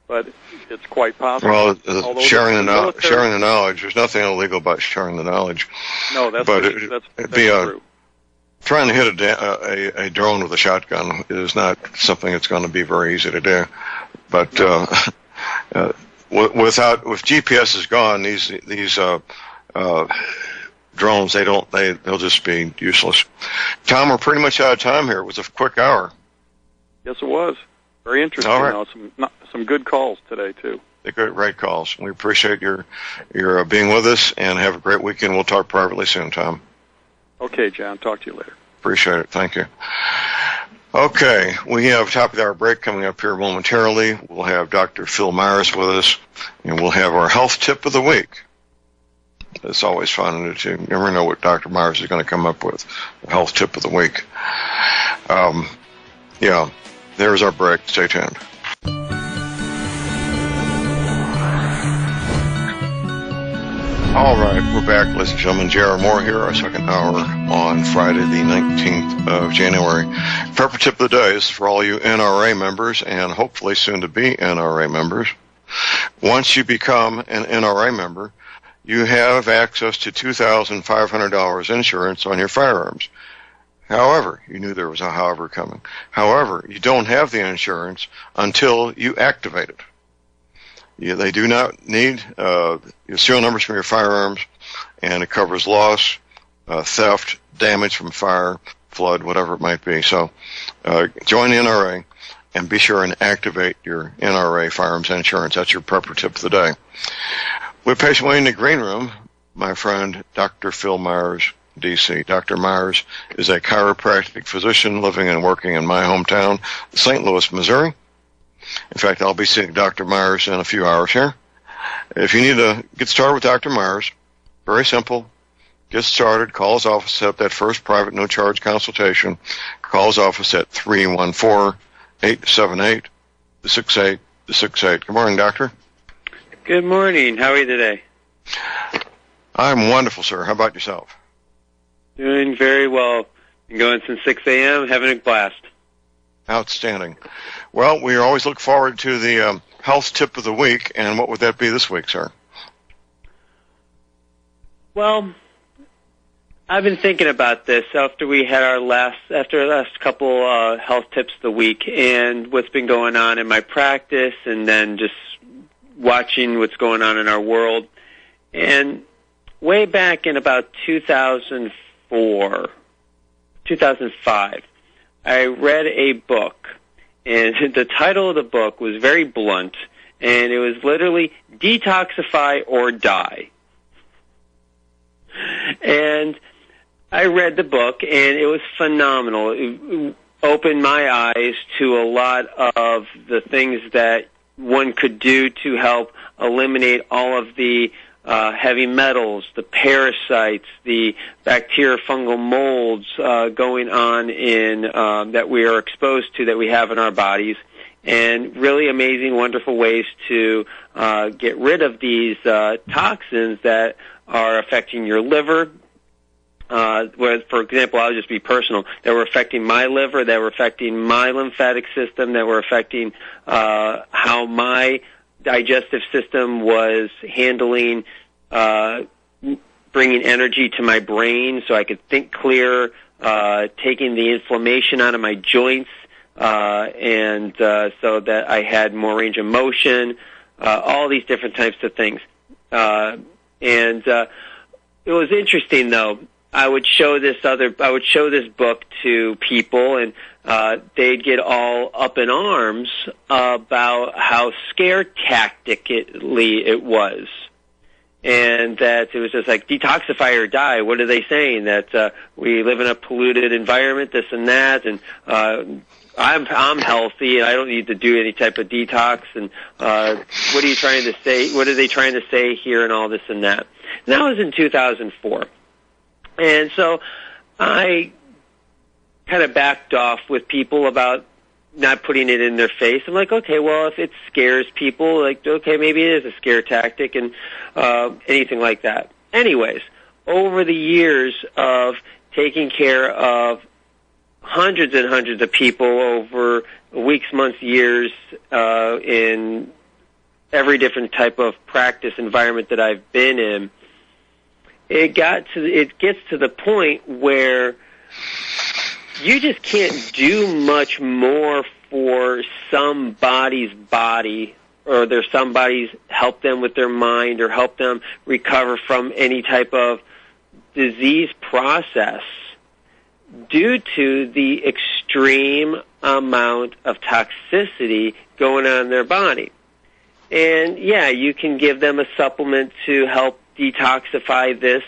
but it's quite possible. Well, sharing the knowledge. There's nothing illegal about sharing the knowledge. No, that's true. Trying to hit a drone with a shotgun is not something that's going to be very easy to do. But with GPS is gone, these drones they'll just be useless. Tom, we're pretty much out of time here. It was a quick hour. Yes, it was. Very interesting. All right. Some good calls today too. Great calls. We appreciate your being with us, and have a great weekend. We'll talk privately soon, Tom. Okay, John. Talk to you later. Appreciate it. Thank you. Okay, we have top of the hour break coming up here momentarily. We'll have Dr. Phil Myers with us, and we'll have our health tip of the week. It's always fun to never know what Dr. Myers is going to come up with. The health tip of the week. There's our break. Stay tuned. All right, we're back, ladies and gentlemen. J.R. Moore here, our second hour on Friday, the 19th of January. Prepper tip of the day is for all you NRA members and hopefully soon to be NRA members. Once you become an NRA member, you have access to $2,500 insurance on your firearms. However, you knew there was a however coming. However, you don't have the insurance until you activate it. They do not need your serial numbers from your firearms, and it covers loss, theft, damage from fire, flood, whatever it might be. So join the NRA and be sure and activate your NRA firearms insurance. That's your prepper tip of the day. We're patiently in the green room, my friend Dr. Phil Myers, D.C. Dr. Myers is a chiropractic physician living and working in my hometown, St. Louis, Missouri. In fact, I'll be seeing Dr. Myers in a few hours here. If you need to get started with Dr. Myers, very simple. Get started. Call his office, set up that first private no-charge consultation. Call his office at 314-878-6868. Good morning, Doctor. Good morning. How are you today? I'm wonderful, sir. How about yourself? Doing very well. Been going since 6 a.m., having a blast. Outstanding. Well, we always look forward to the health tip of the week, and what would that be this week, sir? Well, I've been thinking about this after our last couple health tips of the week, and what's been going on in my practice, and then just watching what's going on in our world. And way back in about 2005, I read a book, and the title of the book was very blunt, and it was literally detoxify or die. And I read the book, and it was phenomenal. It opened my eyes to a lot of the things that one could do to help eliminate all of the heavy metals, the parasites, the bacteria, fungal molds going on in that we are exposed to, that we have in our bodies, and really amazing, wonderful ways to get rid of these toxins that are affecting your liver. Where, for example, I'll just be personal, that were affecting my liver, that were affecting my lymphatic system, that were affecting how my digestive system was handling bringing energy to my brain so I could think clearer, taking the inflammation out of my joints, and so that I had more range of motion, all these different types of things. And it was interesting, though. I would show this book to people, and they'd get all up in arms about how scare tactically it was, and that it was just like detoxify or die. What are they saying? That we live in a polluted environment, this and that, and I'm healthy and I don't need to do any type of detox. And what are you trying to say? What are they trying to say here? And all this and that. And that was in 2004. And so I kind of backed off with people about not putting it in their face. I'm like, okay, well, if it scares people, like, okay, maybe it is a scare tactic and anything like that. Anyways, over the years of taking care of hundreds and hundreds of people over weeks, months, years, in every different type of practice environment that I've been in, it gets to the point where you just can't do much more for somebody's body, or somebody's help them with their mind or help them recover from any type of disease process due to the extreme amount of toxicity going on in their body. And yeah, you can give them a supplement to help detoxify this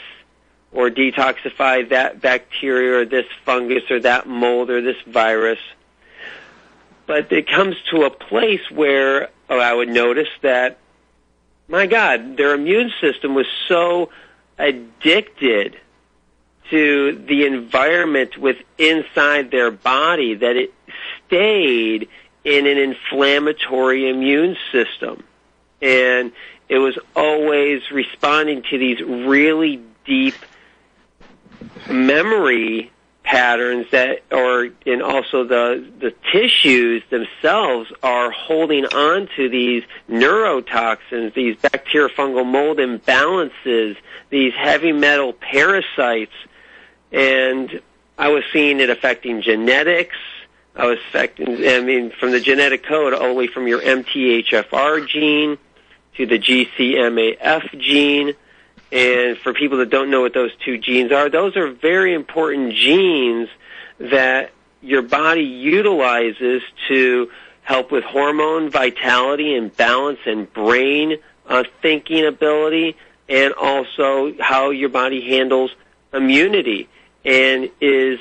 or detoxify that bacteria or this fungus or that mold or this virus. But it comes to a place where I would notice that, my God, their immune system was so addicted to the environment inside their body that it stayed in an inflammatory immune system. And it was always responding to these really deep memory patterns and also the tissues themselves are holding on to these neurotoxins, these bacterial fungal mold imbalances, these heavy metal parasites, and I was seeing it affecting genetics. From the genetic code, all the way from your MTHFR gene to the GCMAF gene. And for people that don't know what those two genes are, those are very important genes that your body utilizes to help with hormone vitality and balance and brain thinking ability, and also how your body handles immunity and is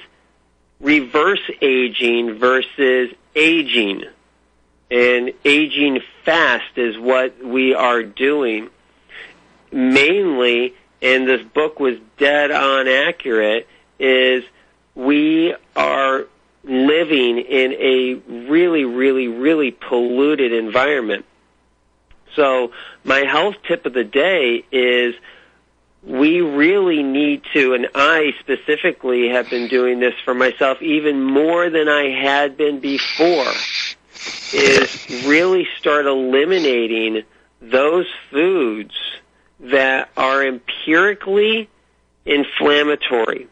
reverse aging versus aging. And aging fast is what we are doing. Mainly, and this book was dead on accurate, is we are living in a really, really, really polluted environment. So my health tip of the day is we really need to, and I specifically have been doing this for myself even more than I had been before, is really start eliminating those foods that are empirically inflammatory,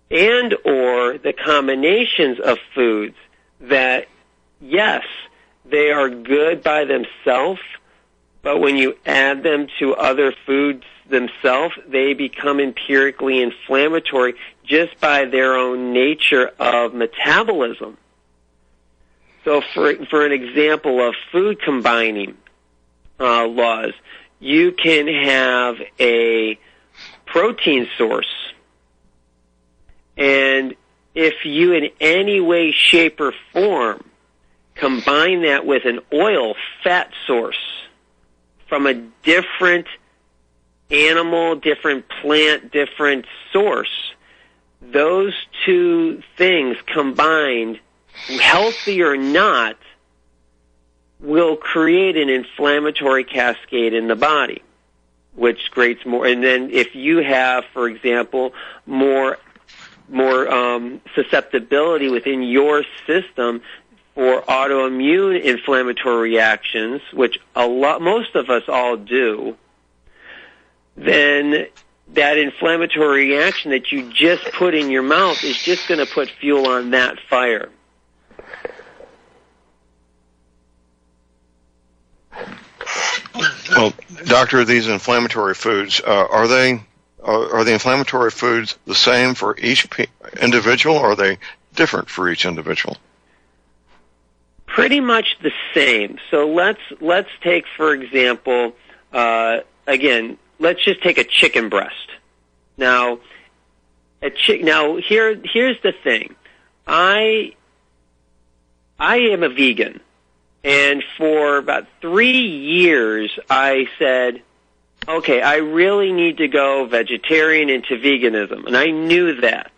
and or the combinations of foods that, yes, they are good by themselves, but when you add them to other foods themselves, they become empirically inflammatory just by their own nature of metabolism. So for an example of food combining, laws. You can have a protein source, and if you in any way, shape, or form combine that with an oil fat source from a different animal, different plant, different source, those two things combined, healthy or not, will create an inflammatory cascade in the body, which creates more. And then if you have, for example, more susceptibility within your system for autoimmune inflammatory reactions, which most of us all do, then that inflammatory reaction that you just put in your mouth is just going to put fuel on that fire. Well, doctor, these inflammatory foods, are the inflammatory foods the same for each individual, or are they different for each individual? Pretty much the same. So let's take, for example, again, let's just take a chicken breast. Now, here's the thing. I am a vegan, and for about 3 years, I said, okay, I really need to go vegetarian into veganism, and I knew that.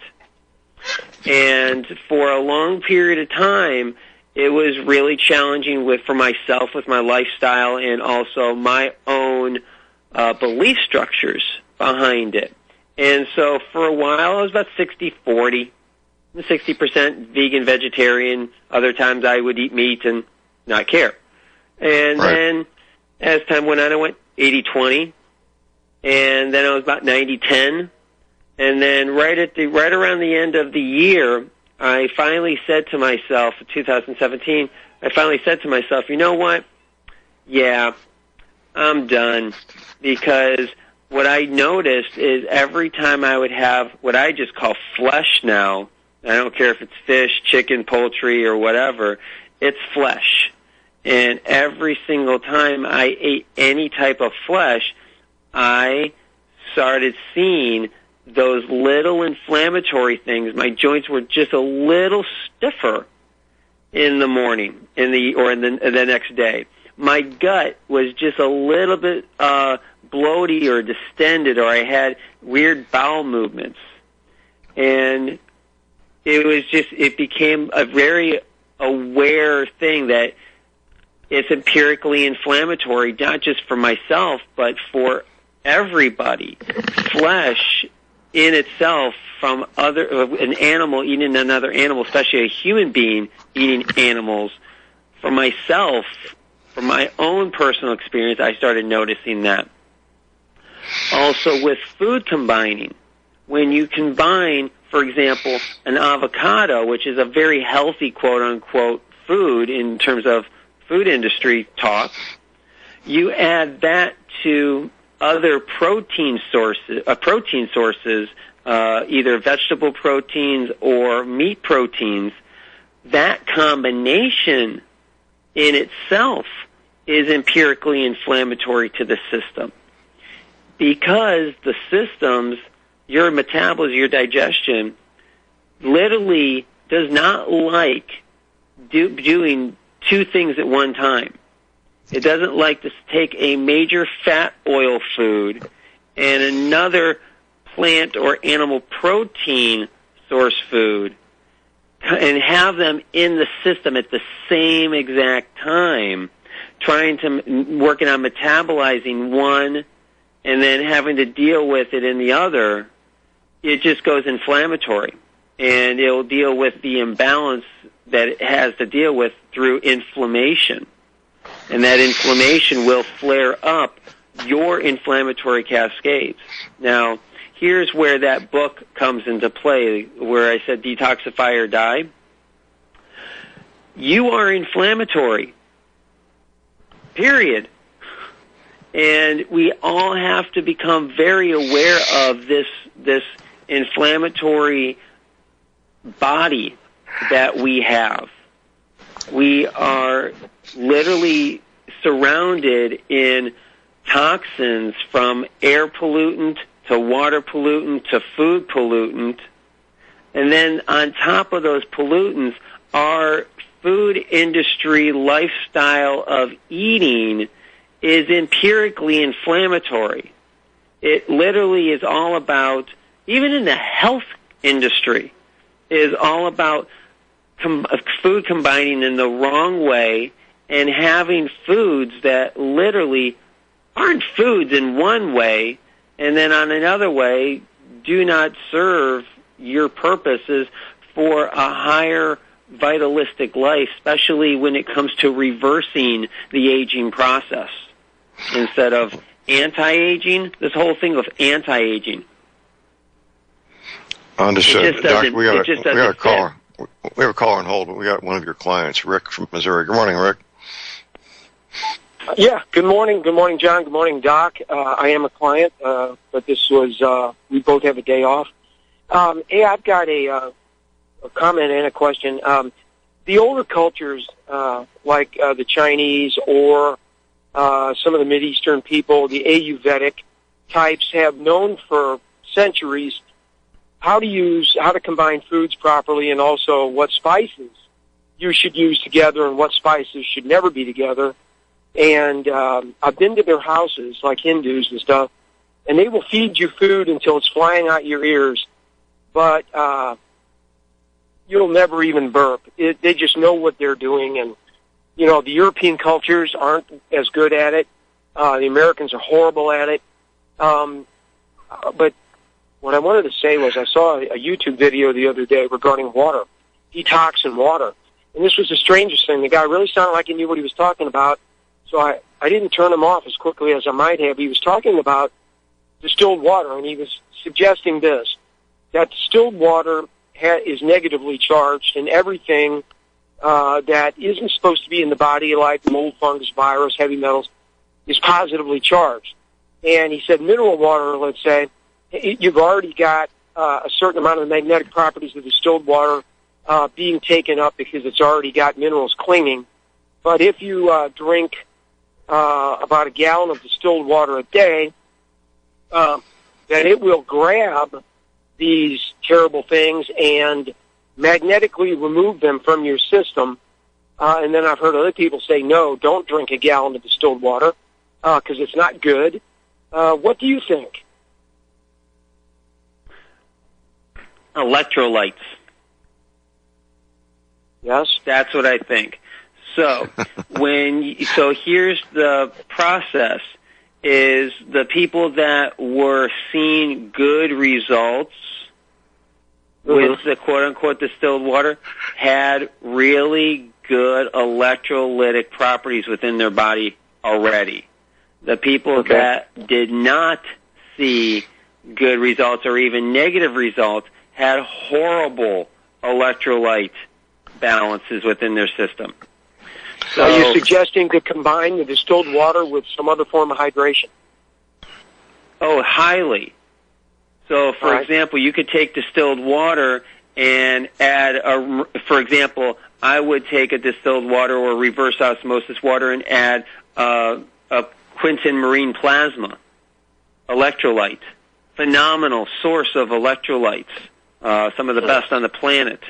And for a long period of time, it was really challenging for myself with my lifestyle and also my own belief structures behind it. And so for a while, I was about 60-40, 60% vegan, vegetarian. Other times I would eat meat and not care. And then as time went on, I went 80-20, and then I was about 90-10. And then right around the end of the year, I finally said to myself, in 2017, you know what? Yeah, I'm done. Because what I noticed is every time I would have what I just call flesh now, I don't care if it's fish, chicken, poultry, or whatever, it's flesh. And every single time I ate any type of flesh, I started seeing those little inflammatory things. My joints were just a little stiffer in the morning, the next day. My gut was just a little bit bloaty or distended, or I had weird bowel movements. And it became a very aware thing that it's empirically inflammatory, not just for myself, but for everybody. Flesh in itself, from an animal eating another animal, especially a human being eating animals, for myself, from my own personal experience, I started noticing that. Also with food combining, when you combine, for example, an avocado, which is a very healthy quote-unquote food in terms of food industry talk, you add that to other protein sources, either vegetable proteins or meat proteins, that combination in itself is empirically inflammatory to the system. Because the systems, your metabolism, your digestion, literally does not like doing two things at one time. It doesn't like to take a major fat oil food and another plant or animal protein source food and have them in the system at the same exact time, working on metabolizing one and then having to deal with it in the other. It just goes inflammatory, and it'll deal with the imbalance that it has to deal with through inflammation. And that inflammation will flare up your inflammatory cascades. Now, here's where that book comes into play, where I said detoxify or die. You are inflammatory, period. And we all have to become very aware of this inflammatory body that we have. We are literally surrounded in toxins from air pollutant to water pollutant to food pollutant. And then on top of those pollutants, our food industry lifestyle of eating is empirically inflammatory. It literally is all about, even in the health industry, is all about food combining in the wrong way and having foods that literally aren't foods in one way, and then on another way do not serve your purposes for a higher vitalistic life, especially when it comes to reversing the aging process instead of anti-aging. This whole thing of anti-aging. Understood. Doctor, we got a caller. We have a caller on hold, but we got one of your clients, Rick from Missouri. Good morning, Rick. Yeah, good morning. Good morning, John. Good morning, Doc. I am a client, but this was, we both have a day off. Hey, I've got a comment and a question. The older cultures, like the Chinese or some of the Mideastern people, the Ayurvedic types, have known for centuries how to combine foods properly, and also what spices you should use together and what spices should never be together. And I've been to their houses, like Hindus and stuff, and they will feed you food until it's flying out your ears, but you'll never even burp. They just know what they're doing, and, you know, the European cultures aren't as good at it. The Americans are horrible at it. But what I wanted to say was I saw a YouTube video the other day regarding water, detoxing water. And this was the strangest thing. The guy really sounded like he knew what he was talking about, so I didn't turn him off as quickly as I might have. He was talking about distilled water, and he was suggesting this, that distilled water is negatively charged, and everything that isn't supposed to be in the body, like mold, fungus, virus, heavy metals, is positively charged. And he said mineral water, let's say, you've already got a certain amount of the magnetic properties of distilled water being taken up because it's already got minerals clinging. But if you drink about a gallon of distilled water a day, then it will grab these terrible things and magnetically remove them from your system. And then I've heard other people say, no, don't drink a gallon of distilled water because it's not good. What do you think? Electrolytes. Yes? That's what I think. So so here's the process, is the people that were seeing good results with the quote-unquote distilled water had really good electrolytic properties within their body already. The people that did not see good results or even negative results had horrible electrolyte balances within their system. So, are you suggesting to combine the distilled water with some other form of hydration? Oh, highly. So, for example, you could take distilled water and add for example, I would take a distilled water or reverse osmosis water and add a Quinton marine plasma electrolyte. Phenomenal source of electrolytes. Some of the best on the planet.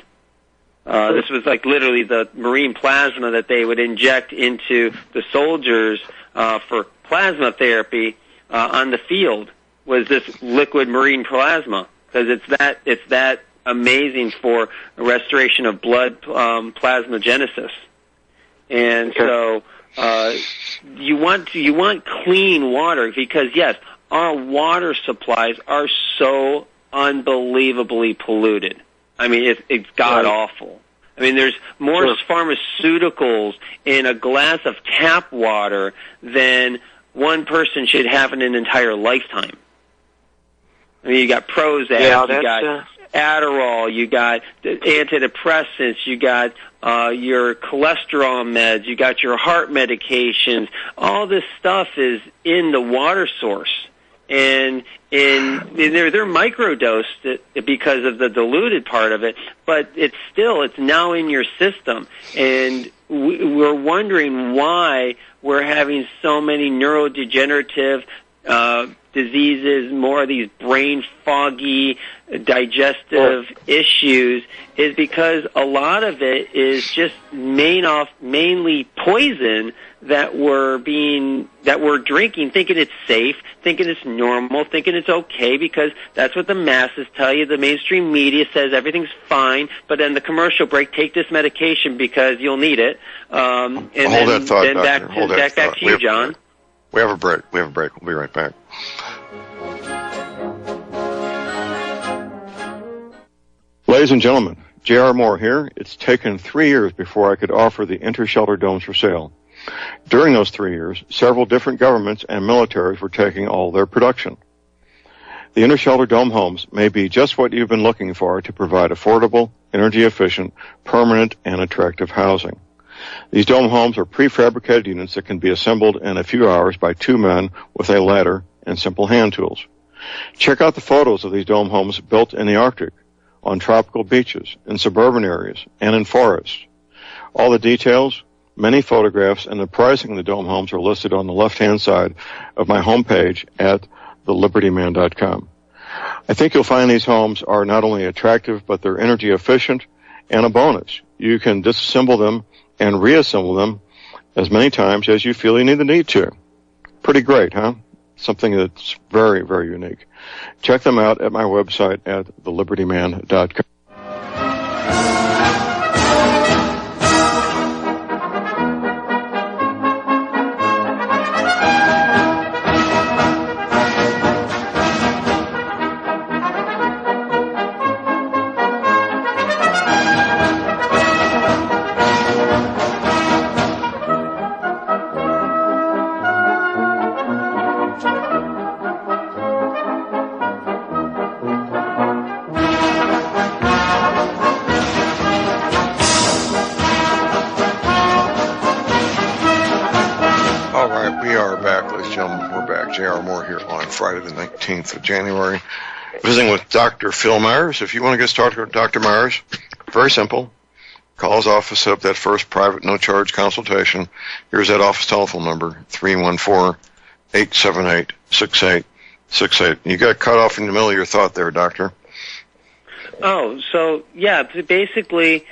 This was like literally the marine plasma that they would inject into the soldiers for plasma therapy on the field, was this liquid marine plasma, because it's that amazing for restoration of blood plasmagenesis. And so you want clean water, because yes, our water supplies are so unbelievably polluted. I mean, it's god-awful. I mean, there's more pharmaceuticals in a glass of tap water than one person should have in an entire lifetime. I mean, you got Prozac, you got Adderall, you got antidepressants, you got your cholesterol meds, you got your heart medications. All this stuff is in the water source. and they're microdosed because of the diluted part of it, but it's now in your system, and we're wondering why we're having so many neurodegenerative diseases, more of these brain foggy, digestive issues, is because a lot of it is just mainly poison that we're drinking, thinking it's safe, thinking it's normal, thinking it's okay, because that's what the masses tell you. The mainstream media says everything's fine, but then the commercial break, take this medication because you'll need it. And hold that thought, then Doctor. back to you, John. We have a break. We'll be right back. Ladies and gentlemen, J.R. Moore here. It's taken 3 years before I could offer the inter-shelter domes for sale. During those 3 years, several different governments and militaries were taking all their production. The inter-shelter dome homes may be just what you've been looking for to provide affordable, energy-efficient, permanent, and attractive housing. These dome homes are prefabricated units that can be assembled in a few hours by 2 men with a ladder and simple hand tools. Check out the photos of these dome homes built in the Arctic, on tropical beaches, in suburban areas, and in forests. All the details, many photographs, and the pricing of the dome homes are listed on the left-hand side of my homepage at thelibertyman.com. I think you'll find these homes are not only attractive, but they're energy efficient, and a bonus. You can disassemble them and reassemble them as many times as you feel you need to. Pretty great, huh? Something that's very, very unique. Check them out at my website at thelibertyman.com. J.R. Moore here on Friday the 19th of January, visiting with Dr. Phil Myers. If you want to get started with Dr. Myers, very simple. Call his office, set up that first private, no-charge consultation. Here's that office telephone number, 314-878-6868. You got cut off in the middle of your thought there, Doctor. Oh, so, yeah, basically,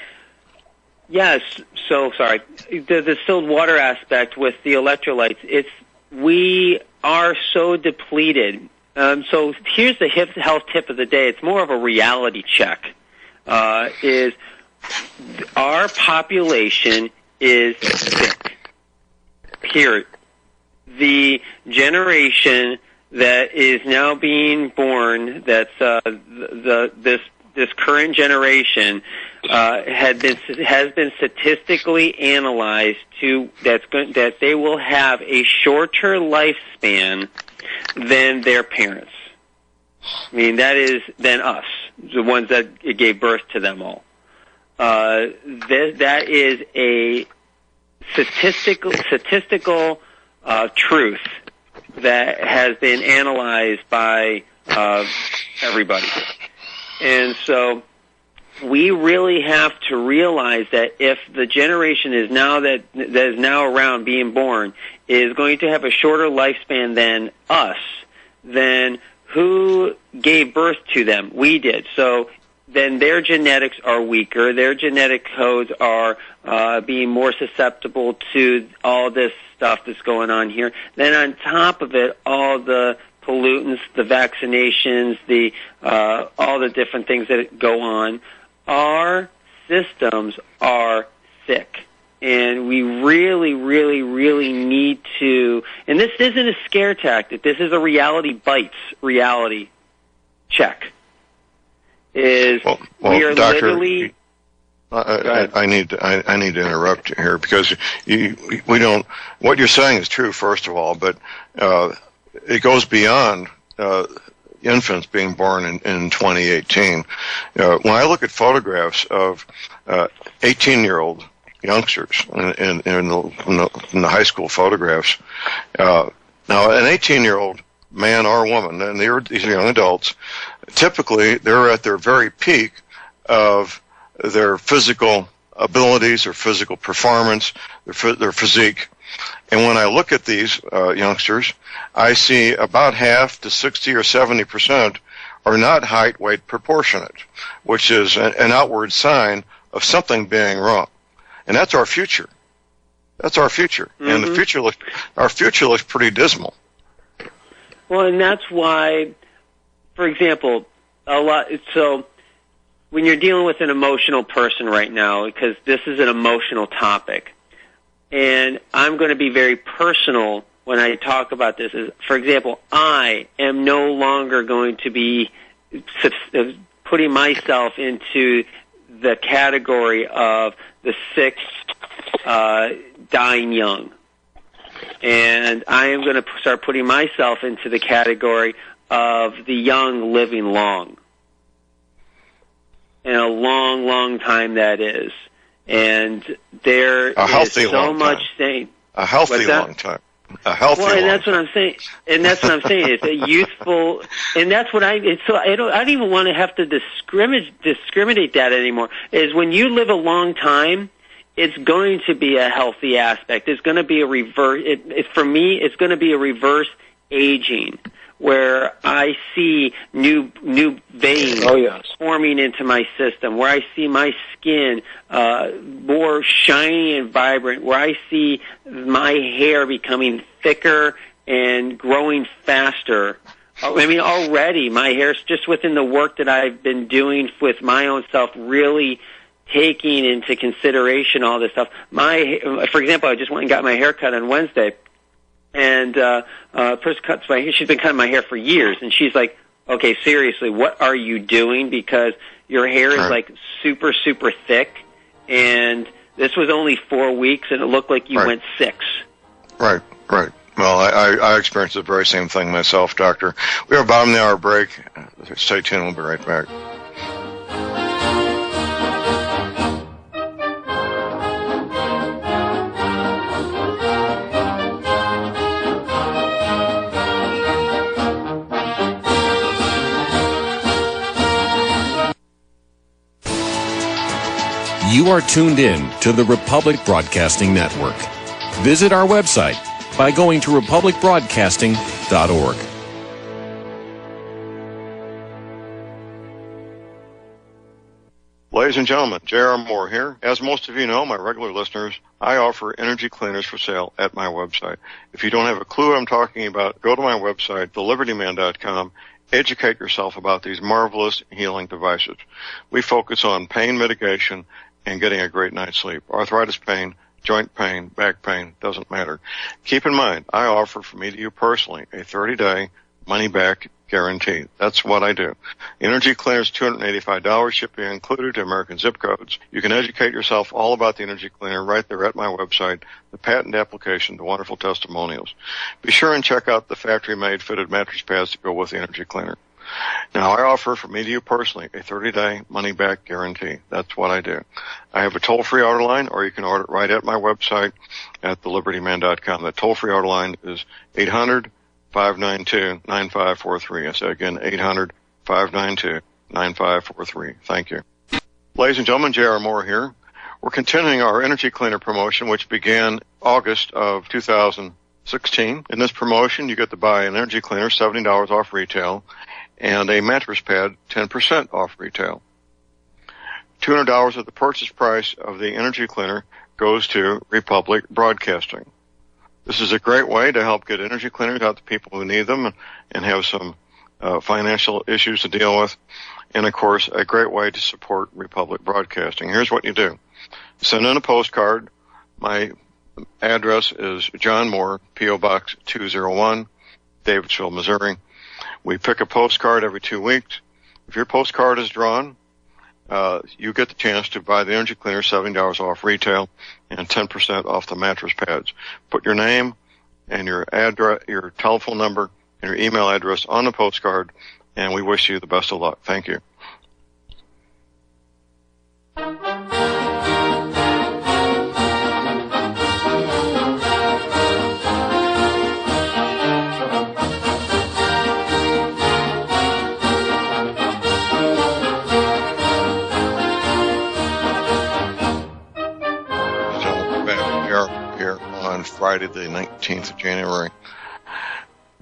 yes, so, sorry, the distilled water aspect with the electrolytes, we are so depleted. So here's the health tip of the day. It's more of a reality check. Is our population is sick. Period. The generation that is now being born, that's this current generation, has been statistically analyzed that they will have a shorter lifespan than their parents. I mean, that is than us, the ones that gave birth to them all. That is a statistical truth that has been analyzed by everybody. And so we really have to realize that if the generation is now that is now around being born is going to have a shorter lifespan than us, then who gave birth to them? We did. So then their genetics are weaker. Their genetic codes are being more susceptible to all this stuff that's going on here. Then on top of it, all the pollutants, the vaccinations, all the different things that go on. Our systems are sick, and we really, really, really need to, and this isn't a scare tactic, this is a reality check, we are Doctor, literally... I need to interrupt you here because we don't, what you're saying is true, first of all, but it goes beyond infants being born in 2018. When I look at photographs of 18-year-old youngsters in the high school photographs, now an 18-year-old man or woman, and these young adults, typically they're at their very peak of their physical abilities, their physical performance, their physique. And when I look at these youngsters, I see about half to 60 or 70% are not height-weight proportionate, which is an outward sign of something being wrong. And that's our future. That's our future. Mm-hmm. And our future looks pretty dismal. Well, and that's why, for example, so when you're dealing with an emotional person right now, because this is an emotional topic, and I'm going to be very personal when I talk about this, is, for example, I am no longer going to be putting myself into the category of the sick dying young. And I am going to start putting myself into the category of the young living long. And a long, long time that is. And there is so much saying. A healthy long time. A healthy long time. That's what I'm saying. And that's what I'm saying. It's a youthful, and that's what I don't even want to have to discriminate that anymore. Is when you live a long time, it's going to be a healthy aspect. It's going to be a reverse. For me, it's going to be a reverse aging, where I see new veins forming into my system, where I see my skin more shiny and vibrant, where I see my hair becoming thicker and growing faster. I mean, already my hair's just within the work that I've been doing with my own self, really taking into consideration all this stuff. For example, I just went and got my hair cut on Wednesday, and person cuts my hair. She's been cutting my hair for years, and she's like, "Okay, seriously, what are you doing? Because your hair is like super, super thick, and this was only 4 weeks, and it looked like you went 6." Right. Well, I experienced the very same thing myself, Doctor. We have a bottom of the hour break. Stay tuned. We'll be right back. You are tuned in to the Republic Broadcasting Network. Visit our website by going to republicbroadcasting.org. Ladies and gentlemen, J.R. Moore here. As most of you know, my regular listeners, I offer energy cleaners for sale at my website. If you don't have a clue what I'm talking about, go to my website, thelibertyman.com. Educate yourself about these marvelous healing devices. We focus on pain mitigation and getting a great night's sleep. Arthritis pain, joint pain, back pain, doesn't matter. Keep in mind, I offer from me to you personally a 30-day money-back guarantee. That's what I do. Energy cleaners, $285, shipping included to American zip codes. You can educate yourself all about the energy cleaner right there at my website, the patent application, the wonderful testimonials. Be sure and check out the factory-made fitted mattress pads that go with the energy cleaner. Now, I offer from me to you personally a 30-day money-back guarantee. That's what I do. I have a toll-free order line, or you can order it right at my website at thelibertyman.com. The toll-free order line is 800-592-9543. I say again, 800-592-9543. Thank you. Ladies and gentlemen, J.R. Moore here. We're continuing our energy cleaner promotion, which began August of 2016. In this promotion, you get to buy an energy cleaner, $70 off retail, and a mattress pad, 10% off retail. $200 of the purchase price of the energy cleaner goes to Republic Broadcasting. This is a great way to help get energy cleaners out to people who need them and have some financial issues to deal with. And, of course, a great way to support Republic Broadcasting. Here's what you do. Send in a postcard. My address is John Moore, P.O. Box 201, Davidsville, Missouri. We pick a postcard every 2 weeks. If your postcard is drawn, you get the chance to buy the energy cleaner, $70 off retail, and 10% off the mattress pads. Put your name and your address, your telephone number, and your email address on the postcard, and we wish you the best of luck. Thank you. on Friday, the 19th of January.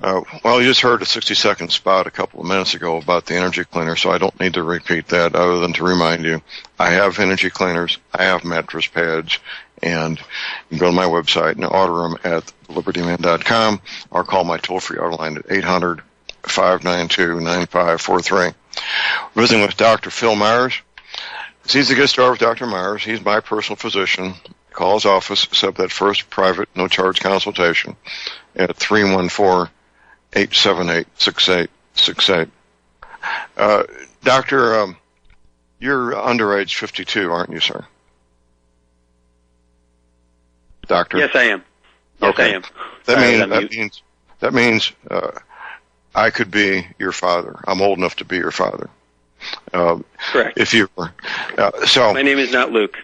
Well, you just heard a 60-second spot a couple of minutes ago about the energy cleaner, so I don't need to repeat that other than to remind you, I have energy cleaners, I have mattress pads, and you can go to my website and order them at libertyman.com or call my toll-free auto line at 800-592-9543. Visiting with Dr. Phil Myers. It's easy to get started with Dr. Myers. He's my personal physician. Call his office, set up that first private, no-charge consultation at 314-878-6868. Doctor, you're underage 52, aren't you, sir? Doctor? Yes, I am. Yes, okay. I am. That means I could be your father. I'm old enough to be your father. Correct. If you were. So my name is not Luke.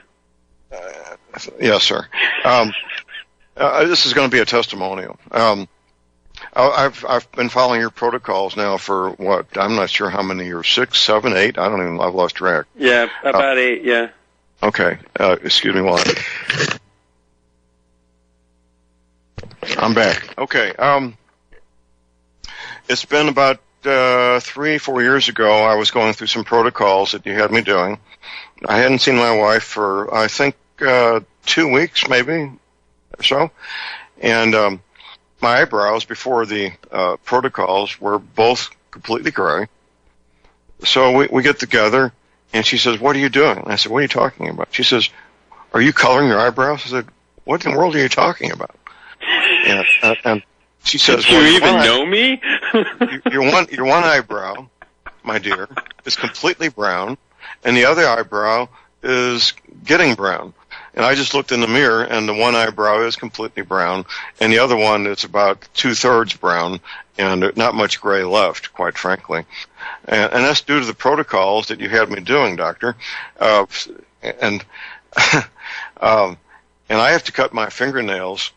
Yes, sir. This is going to be a testimonial. I've been following your protocols now for what? I'm not sure how many years. 6, 7, 8. I don't even. I've lost track. Yeah, about 8. Yeah. Okay. Excuse me while I'm back. Okay. It's been about 3-4 years ago. I was going through some protocols that you had me doing. I hadn't seen my wife for I think 2 weeks, maybe or so, and my eyebrows before the protocols were both completely gray. So we get together, and she says, "What are you doing?" And I said, "What are you talking about?" She says, "Are you coloring your eyebrows?" I said, "What in the world are you talking about?" And she says, "Do you even know me?" your one eyebrow, my dear, is completely brown, and the other eyebrow is getting brown. And I just looked in the mirror, and the one eyebrow is completely brown, and the other one is about 2/3 brown, and not much gray left, quite frankly. And that's due to the protocols that you had me doing, doctor. And I have to cut my fingernails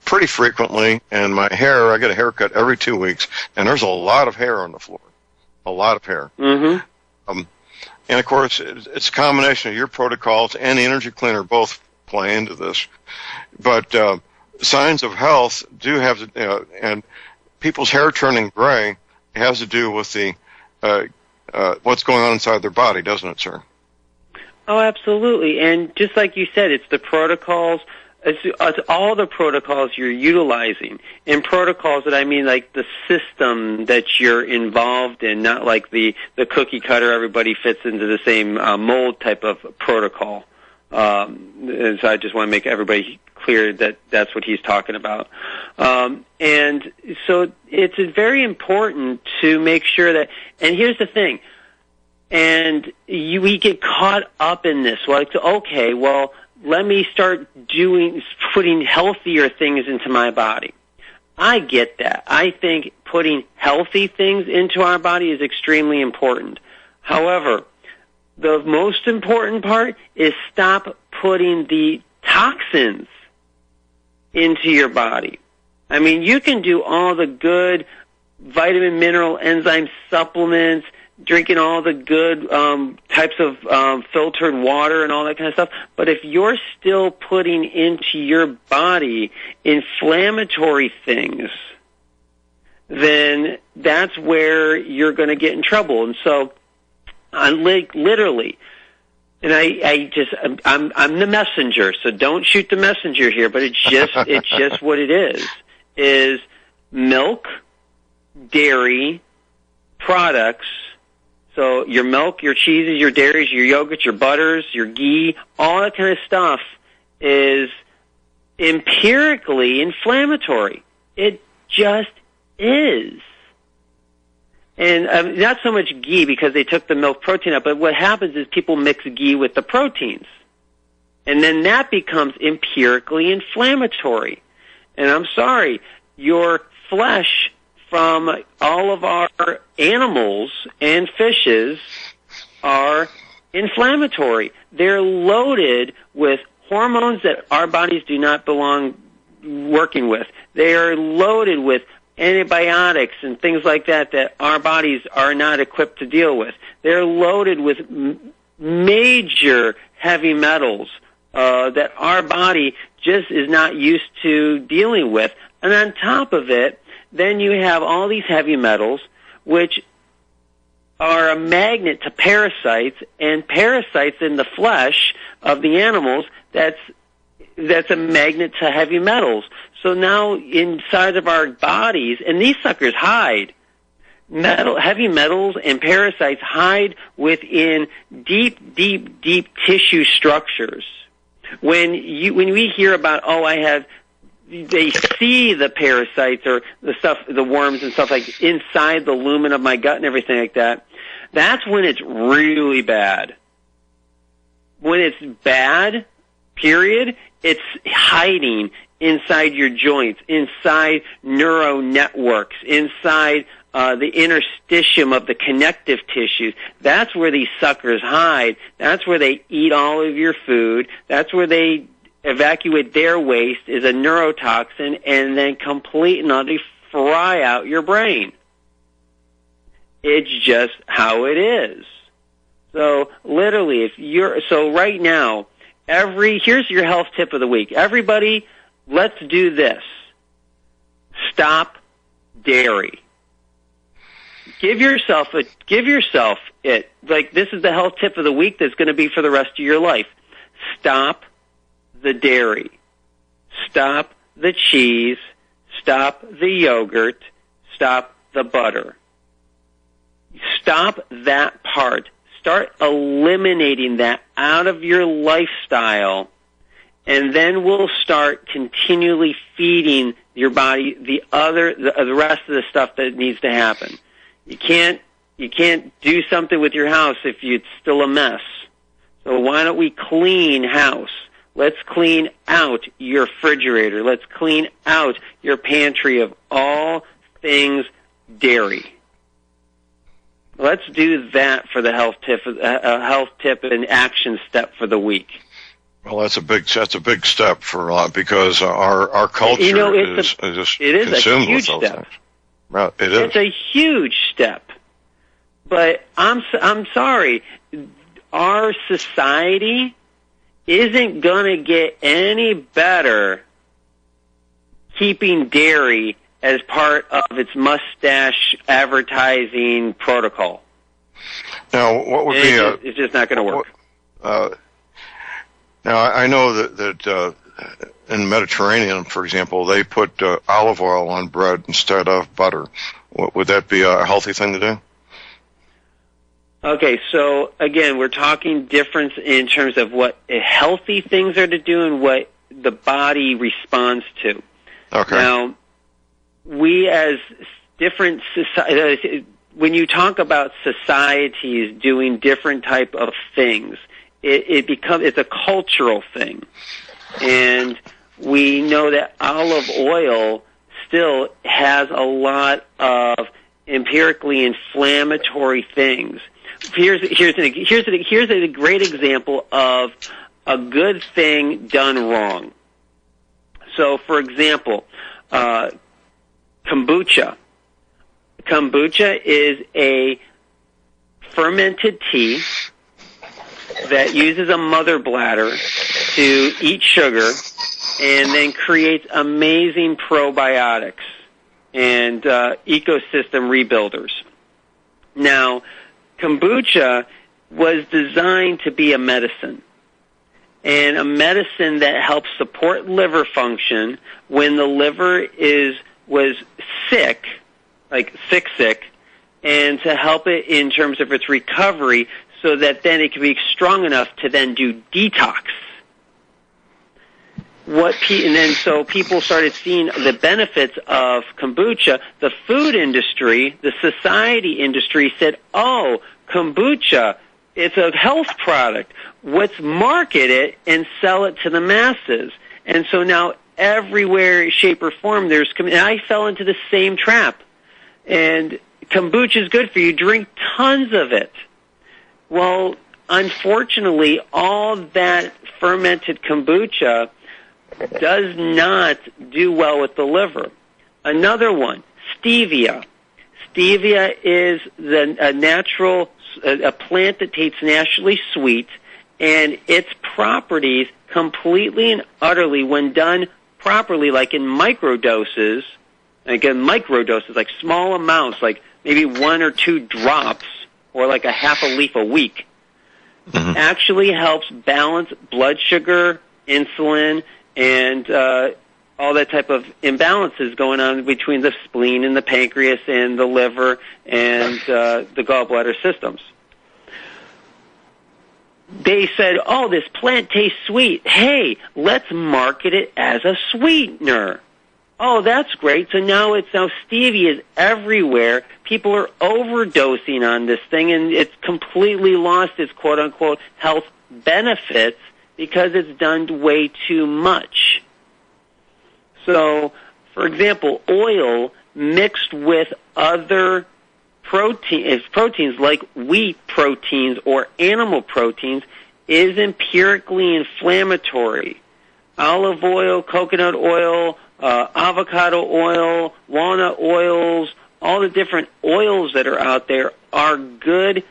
pretty frequently, and my hair, I get a haircut every 2 weeks, and there's a lot of hair on the floor. A lot of hair. Mm-hmm. And, of course, it's a combination of your protocols and the energy cleaner both play into this. But signs of health do have to, and people's hair turning gray has to do with the what's going on inside their body, doesn't it, sir? Oh, absolutely. And just like you said, it's the protocols. It's all the protocols you're utilizing. In protocols that I mean like the system that you're involved in, not like the cookie cutter, everybody fits into the same mold type of protocol. And so I just want to make everybody clear that that's what he's talking about. And so it's very important to make sure that, and here's the thing, and we get caught up in this. Like, okay, well, let me start putting healthier things into my body. I get that. I think putting healthy things into our body is extremely important. However, the most important part is stop putting the toxins into your body. I mean, you can do all the good vitamin, mineral, enzyme supplements, drinking all the good types of filtered water and all that kind of stuff. But if you're still putting into your body inflammatory things, then that's where you're going to get in trouble. And so, literally, and I'm the messenger, so don't shoot the messenger here. But it's just what it is milk, dairy products. So your milk, your cheeses, your dairies, your yogurts, your butters, your ghee, all that kind of stuff is empirically inflammatory. It just is. And not so much ghee because they took the milk protein out, but what happens is people mix ghee with the proteins. And then that becomes empirically inflammatory. And I'm sorry, your flesh from all of our animals and fishes are inflammatory. They're loaded with hormones that our bodies do not belong working with. They are loaded with antibiotics and things like that that our bodies are not equipped to deal with. They're loaded with major heavy metals that our body just is not used to dealing with. And on top of it, then you have all these heavy metals, which are a magnet to parasites, and parasites in the flesh of the animals, that's a magnet to heavy metals. So now inside of our bodies, and these suckers hide, heavy metals and parasites hide within deep, deep, deep tissue structures. When we hear about, they see the parasites or the worms and stuff like inside the lumen of my gut and everything like that, that's when it's really bad. When it's bad, period, it's hiding inside your joints, inside neural networks, inside the interstitium of the connective tissues. That's where these suckers hide. That's where they eat all of your food. That's where they evacuate their waste, is a neurotoxin, and then complete and utterly fry out your brain. It's just how it is. So literally, right now, here's your health tip of the week. Everybody, let's do this. Stop dairy. Give yourself it. Like, this is the health tip of the week that's going to be for the rest of your life. Stop the dairy. Stop the cheese. Stop the yogurt. Stop the butter. Stop that part. Start eliminating that out of your lifestyle, and then we'll start continually feeding your body the rest of the stuff that needs to happen. You can't do something with your house if it's still a mess. So why don't we clean house? Let's clean out your refrigerator. Let's clean out your pantry of all things dairy. Let's do that for the health tip and action step for the week. Well, that's a big step for because our culture is consumed with those things. Well, it is. It's a huge step. But I'm sorry, our society isn't going to get any better keeping dairy as part of its mustache advertising protocol. Now, what would it's just not going to work. Now, I know that in the Mediterranean, for example, they put olive oil on bread instead of butter. Would that be a healthy thing to do? Okay, so again, we're talking difference in terms of what healthy things are to do and what the body responds to. Okay. Now, we as different societies, when you talk about societies doing different type of things, it's a cultural thing. And we know that olive oil still has a lot of empirically inflammatory things. Here's a great example of a good thing done wrong. So, for example, kombucha. Kombucha is a fermented tea that uses a mother bladder to eat sugar and then creates amazing probiotics and ecosystem rebuilders. Now, kombucha was designed to be a medicine, and a medicine that helps support liver function when the liver was sick, like sick, and to help it in terms of its recovery so that then it can be strong enough to then do detox. So people started seeing the benefits of kombucha. The food industry, the society industry said, oh, kombucha, it's a health product. Let's market it and sell it to the masses. And so now everywhere, shape, or form, and I fell into the same trap. And kombucha is good for you. Drink tons of it. Well, unfortunately, all that fermented kombucha does not do well with the liver. Another one, stevia. Stevia is a plant that tastes naturally sweet, and its properties completely and utterly, when done properly, like in microdoses, like small amounts, like maybe 1 or 2 drops, or like a half a leaf a week, actually helps balance blood sugar, insulin, and all that type of imbalances going on between the spleen and the pancreas and the liver and the gallbladder systems. They said, oh, this plant tastes sweet. Hey, let's market it as a sweetener. Oh, that's great. So now stevia is everywhere. People are overdosing on this thing, and it's completely lost its quote-unquote health benefits because it's done way too much. So, for example, oil mixed with other proteins like wheat proteins or animal proteins is empirically inflammatory. Olive oil, coconut oil, avocado oil, walnut oils, all the different oils that are out there are good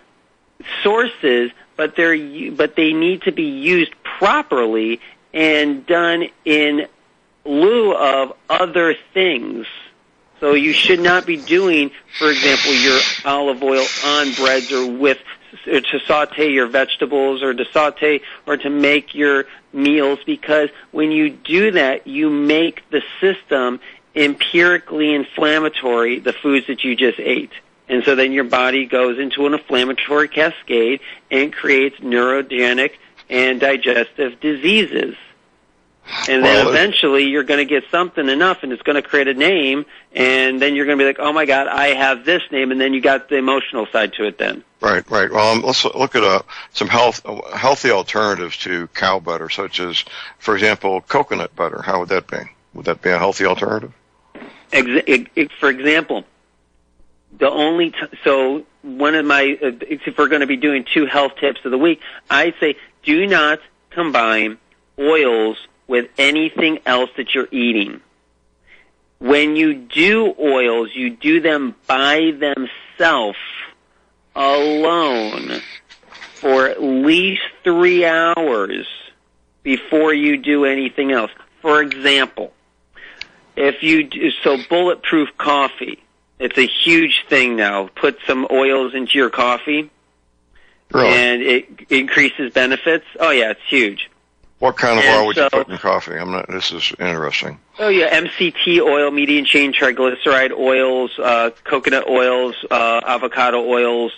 sources, but they need to be used properly and done in lieu of other things. So you should not be doing, for example, your olive oil on breads or to saute your vegetables or to saute or to make your meals, because when you do that, you make the system empirically inflammatory, the foods that you just ate. And so then your body goes into an inflammatory cascade and creates neurogenic and digestive diseases. And then eventually you're going to get something enough, and it's going to create a name, and then you're going to be like, oh, my God, I have this name, and then you got the emotional side to it then. Right. Well, let's look at some healthy alternatives to cow butter, such as, for example, coconut butter. How would that be? Would that be a healthy alternative? For example, so one of my, if we're going to be doing 2 health tips of the week, I say do not combine oils with anything else that you're eating. When you do oils, you do them by themselves, alone, for at least 3 hours before you do anything else. For example, bulletproof coffee, it's a huge thing now. Put some oils into your coffee, really? And it increases benefits. Oh yeah, it's huge. What kind of oil would you put in coffee? This is interesting. Oh yeah, MCT oil, medium chain triglyceride oils, coconut oils, avocado oils,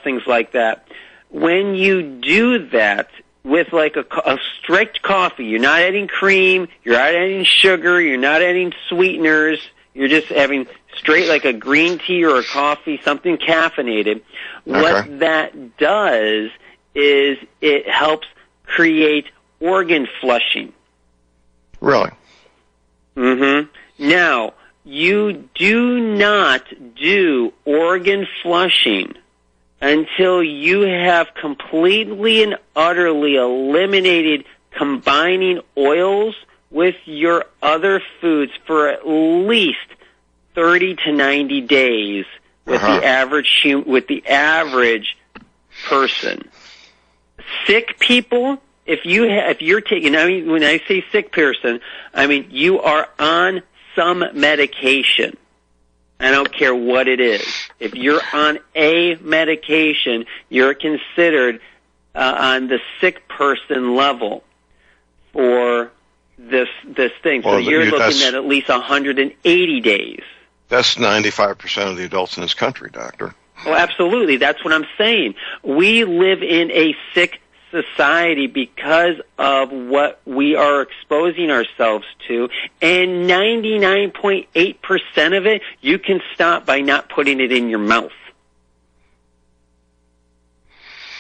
things like that. When you do that with like a strict coffee, you're not adding cream, you're not adding sugar, you're not adding sweeteners, you're just having straight like a green tea or a coffee, something caffeinated. Okay. What that does is it helps create organ flushing. Really? Mm-hmm. Now, you do not do organ flushing until you have completely and utterly eliminated combining oils with your other foods for at least 30 to 90 days with the average person. Sick people, if you're taking, I mean, when I say sick person, I mean you are on some medication. I don't care what it is. If you're on a medication, you're considered on the sick person level for this thing. So you're looking at least 180 days. That's 95% of the adults in this country, Doctor. Oh, absolutely. That's what I'm saying. We live in a sick society because of what we are exposing ourselves to, and 99.8% of it you can stop by not putting it in your mouth.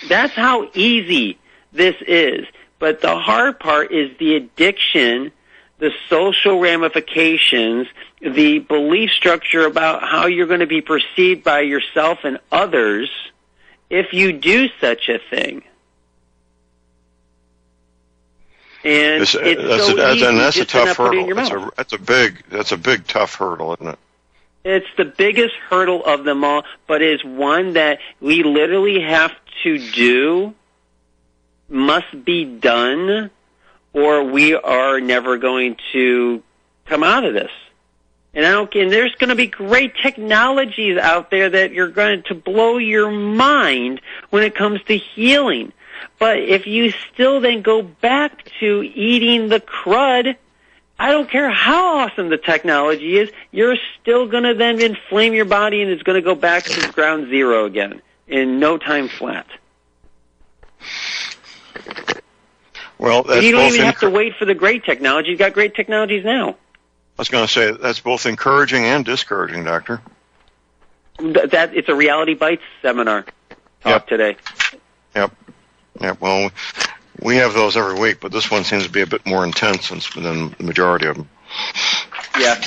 That's how easy this is. But the hard part is the addiction, the social ramifications, the belief structure about how you're going to be perceived by yourself and others if you do such a thing. And that's a tough hurdle. That's a big tough hurdle, isn't it? It's the biggest hurdle of them all, but is one that we literally have to do must be done, or we are never going to come out of this. And there's going to be great technologies out there that you're going to blow your mind when it comes to healing. But if you still then go back to eating the crud, I don't care how awesome the technology is, you're still going to then inflame your body, and it's going to go back to ground zero again in no time flat. Well, that's you don't even have to wait for the great technology. You've got great technologies now. I was going to say, that's both encouraging and discouraging, Doctor. It's a Reality Bites seminar talk today. Yep. Well, we have those every week, but this one seems to be a bit more intense than the majority of them. Yeah.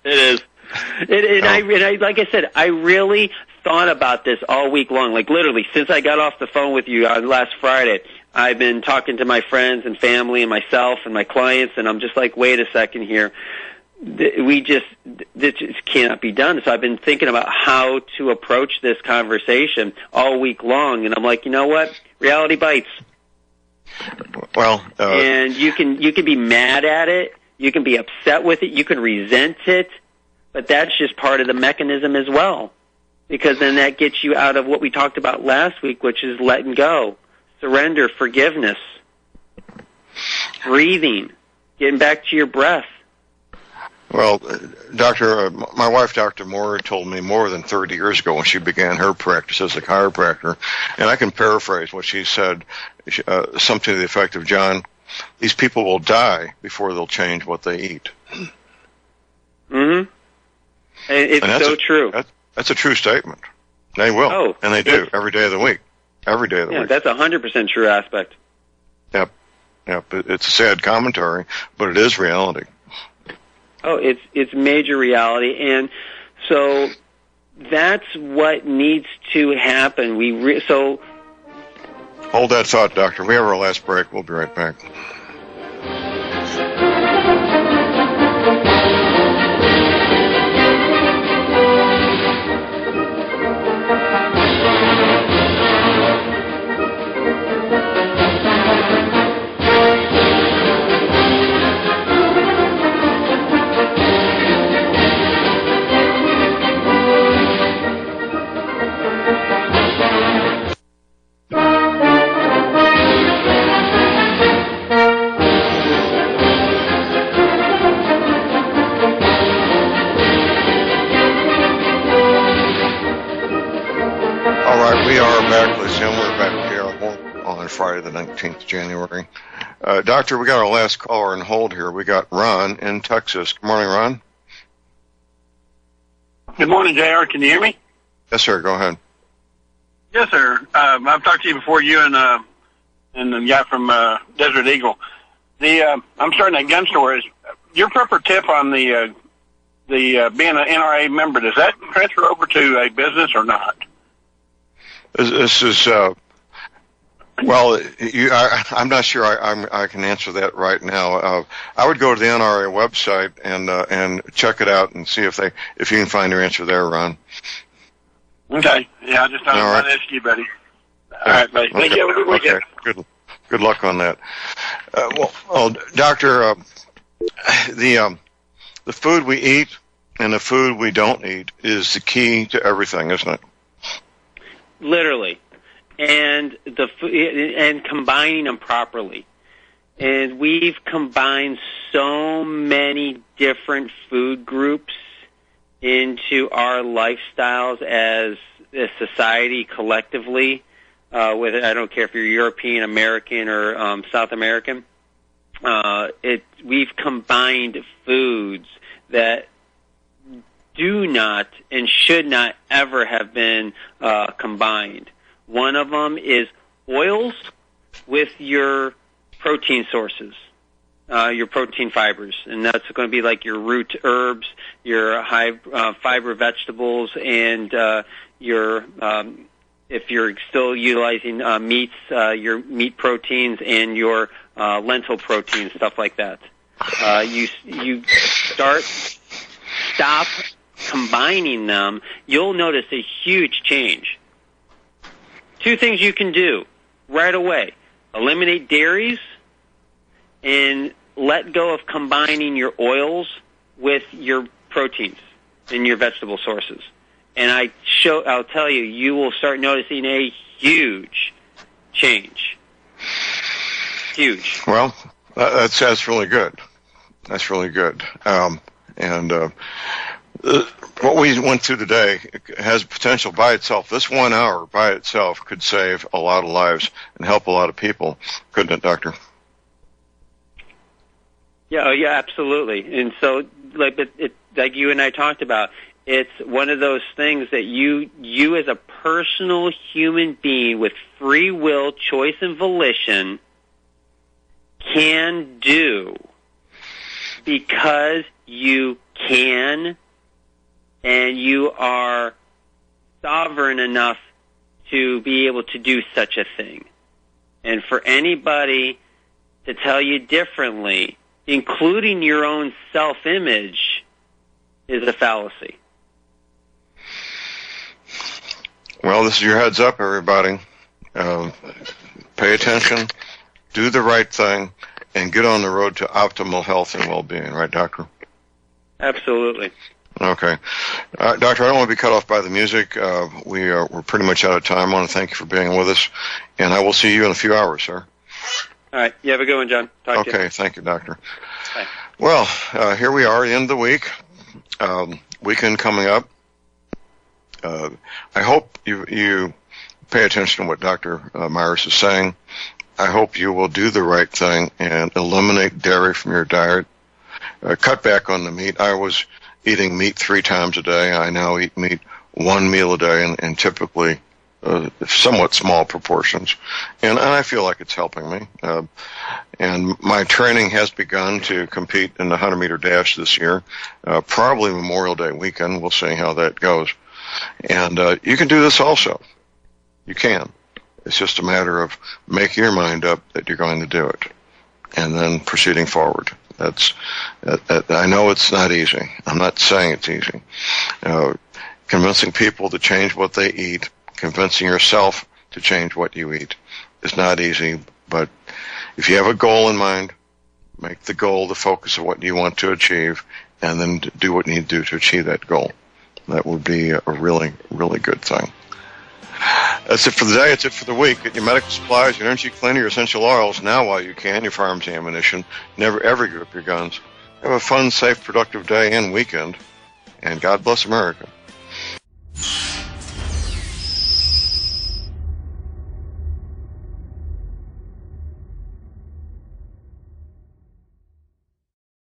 It is. I like I said, I really thought about this all week long. Like literally, since I got off the phone with you last Friday, I've been talking to my friends and family and myself and my clients, and I'm just like, wait a second here. This just cannot be done. So I've been thinking about how to approach this conversation all week long, and I'm like, you know what? Reality Bites. Well, and you can be mad at it, you can be upset with it, you can resent it, but that's just part of the mechanism as well, because then that gets you out of what we talked about last week, which is letting go, surrender, forgiveness, breathing, getting back to your breath. Well, my wife, Dr. Moore, told me more than 30 years ago when she began her practice as a chiropractor, and I can paraphrase what she said, something to the effect of, John, these people will die before they'll change what they eat. Mm-hmm. It's so true. That's a true statement. They will, and they do every day of the week. Every day of the week. Yeah, that's 100% true aspect. Yep. It's a sad commentary, but it is reality. Oh, it's major reality, and so that's what needs to happen. So hold that thought, Doctor. We have our last break. We'll be right back. Friday the 19th of January. Doctor, we got our last caller on hold here. We got Ron in Texas. Good morning, Ron. Good morning, JR. Can you hear me? Yes, sir. Go ahead. Yes, sir. I've talked to you before, you and the guy from Desert Eagle. I'm starting a gun store. Your proper tip on the being an NRA member, does that transfer over to a business or not? This is well, I'm not sure I can answer that right now. I would go to the NRA website and check it out and see if you can find your answer there, Ron. Okay. Yeah, I just thought I'd ask you, buddy. All right, buddy. Thank you. Have a good weekend. Okay. Good luck on that. Well, Doctor, the food we eat and the food we don't eat is the key to everything, isn't it? Literally. And combining them properly. And we've combined so many different food groups into our lifestyles as a society collectively. I don't care if you're European, American, or South American. We've combined foods that do not and should not ever have been combined. One of them is oils with your protein sources, your protein fibers, and that's going to be like your root herbs, your high fiber vegetables, and your if you're still utilizing meats, your meat proteins and your lentil proteins, stuff like that. You stop combining them, you'll notice a huge change 2 things you can do right away. Eliminate dairies and let go of combining your oils with your proteins in your vegetable sources. And I'll tell you, you will start noticing a huge change. Huge. Well, that's really good. That's really good. What we went through today has potential by itself. This 1 hour by itself could save a lot of lives and help a lot of people, couldn't it, Doctor? Yeah, absolutely. And so, like you and I talked about, it's one of those things that you as a personal human being with free will, choice, and volition can do because you can and you are sovereign enough to be able to do such a thing. And for anybody to tell you differently, including your own self-image, is a fallacy. Well, this is your heads up, everybody. Pay attention, do the right thing, and get on the road to optimal health and well-being. Right, Doctor? Absolutely. Okay. Doctor, I don't want to be cut off by the music. We're pretty much out of time. I want to thank you for being with us, and I will see you in a few hours, sir. All right. You have a good one, John. Talk to you. Okay. Thank you, Doctor. Bye. Well, here we are, the end of the week. Weekend coming up. I hope you pay attention to what Dr. Myers is saying. I hope you will do the right thing and eliminate dairy from your diet. Cut back on the meat. I was eating meat 3 times a day. I now eat meat 1 meal a day and typically somewhat small proportions. And I feel like it's helping me. And my training has begun to compete in the 100-meter dash this year, probably Memorial Day weekend. We'll see how that goes. And you can do this also. You can. It's just a matter of making your mind up that you're going to do it and then proceeding forward. I know it's not easy. I'm not saying it's easy. Convincing people to change what they eat, convincing yourself to change what you eat is not easy, but if you have a goal in mind, make the goal the focus of what you want to achieve, and then do what you need to do to achieve that goal. That would be a really, really good thing. That's it for the day. It's it for the week. Get your medical supplies, your energy cleaner, your essential oils now while you can, your firearms ammunition. Never, ever give up your guns. Have a fun, safe, productive day and weekend. And God bless America.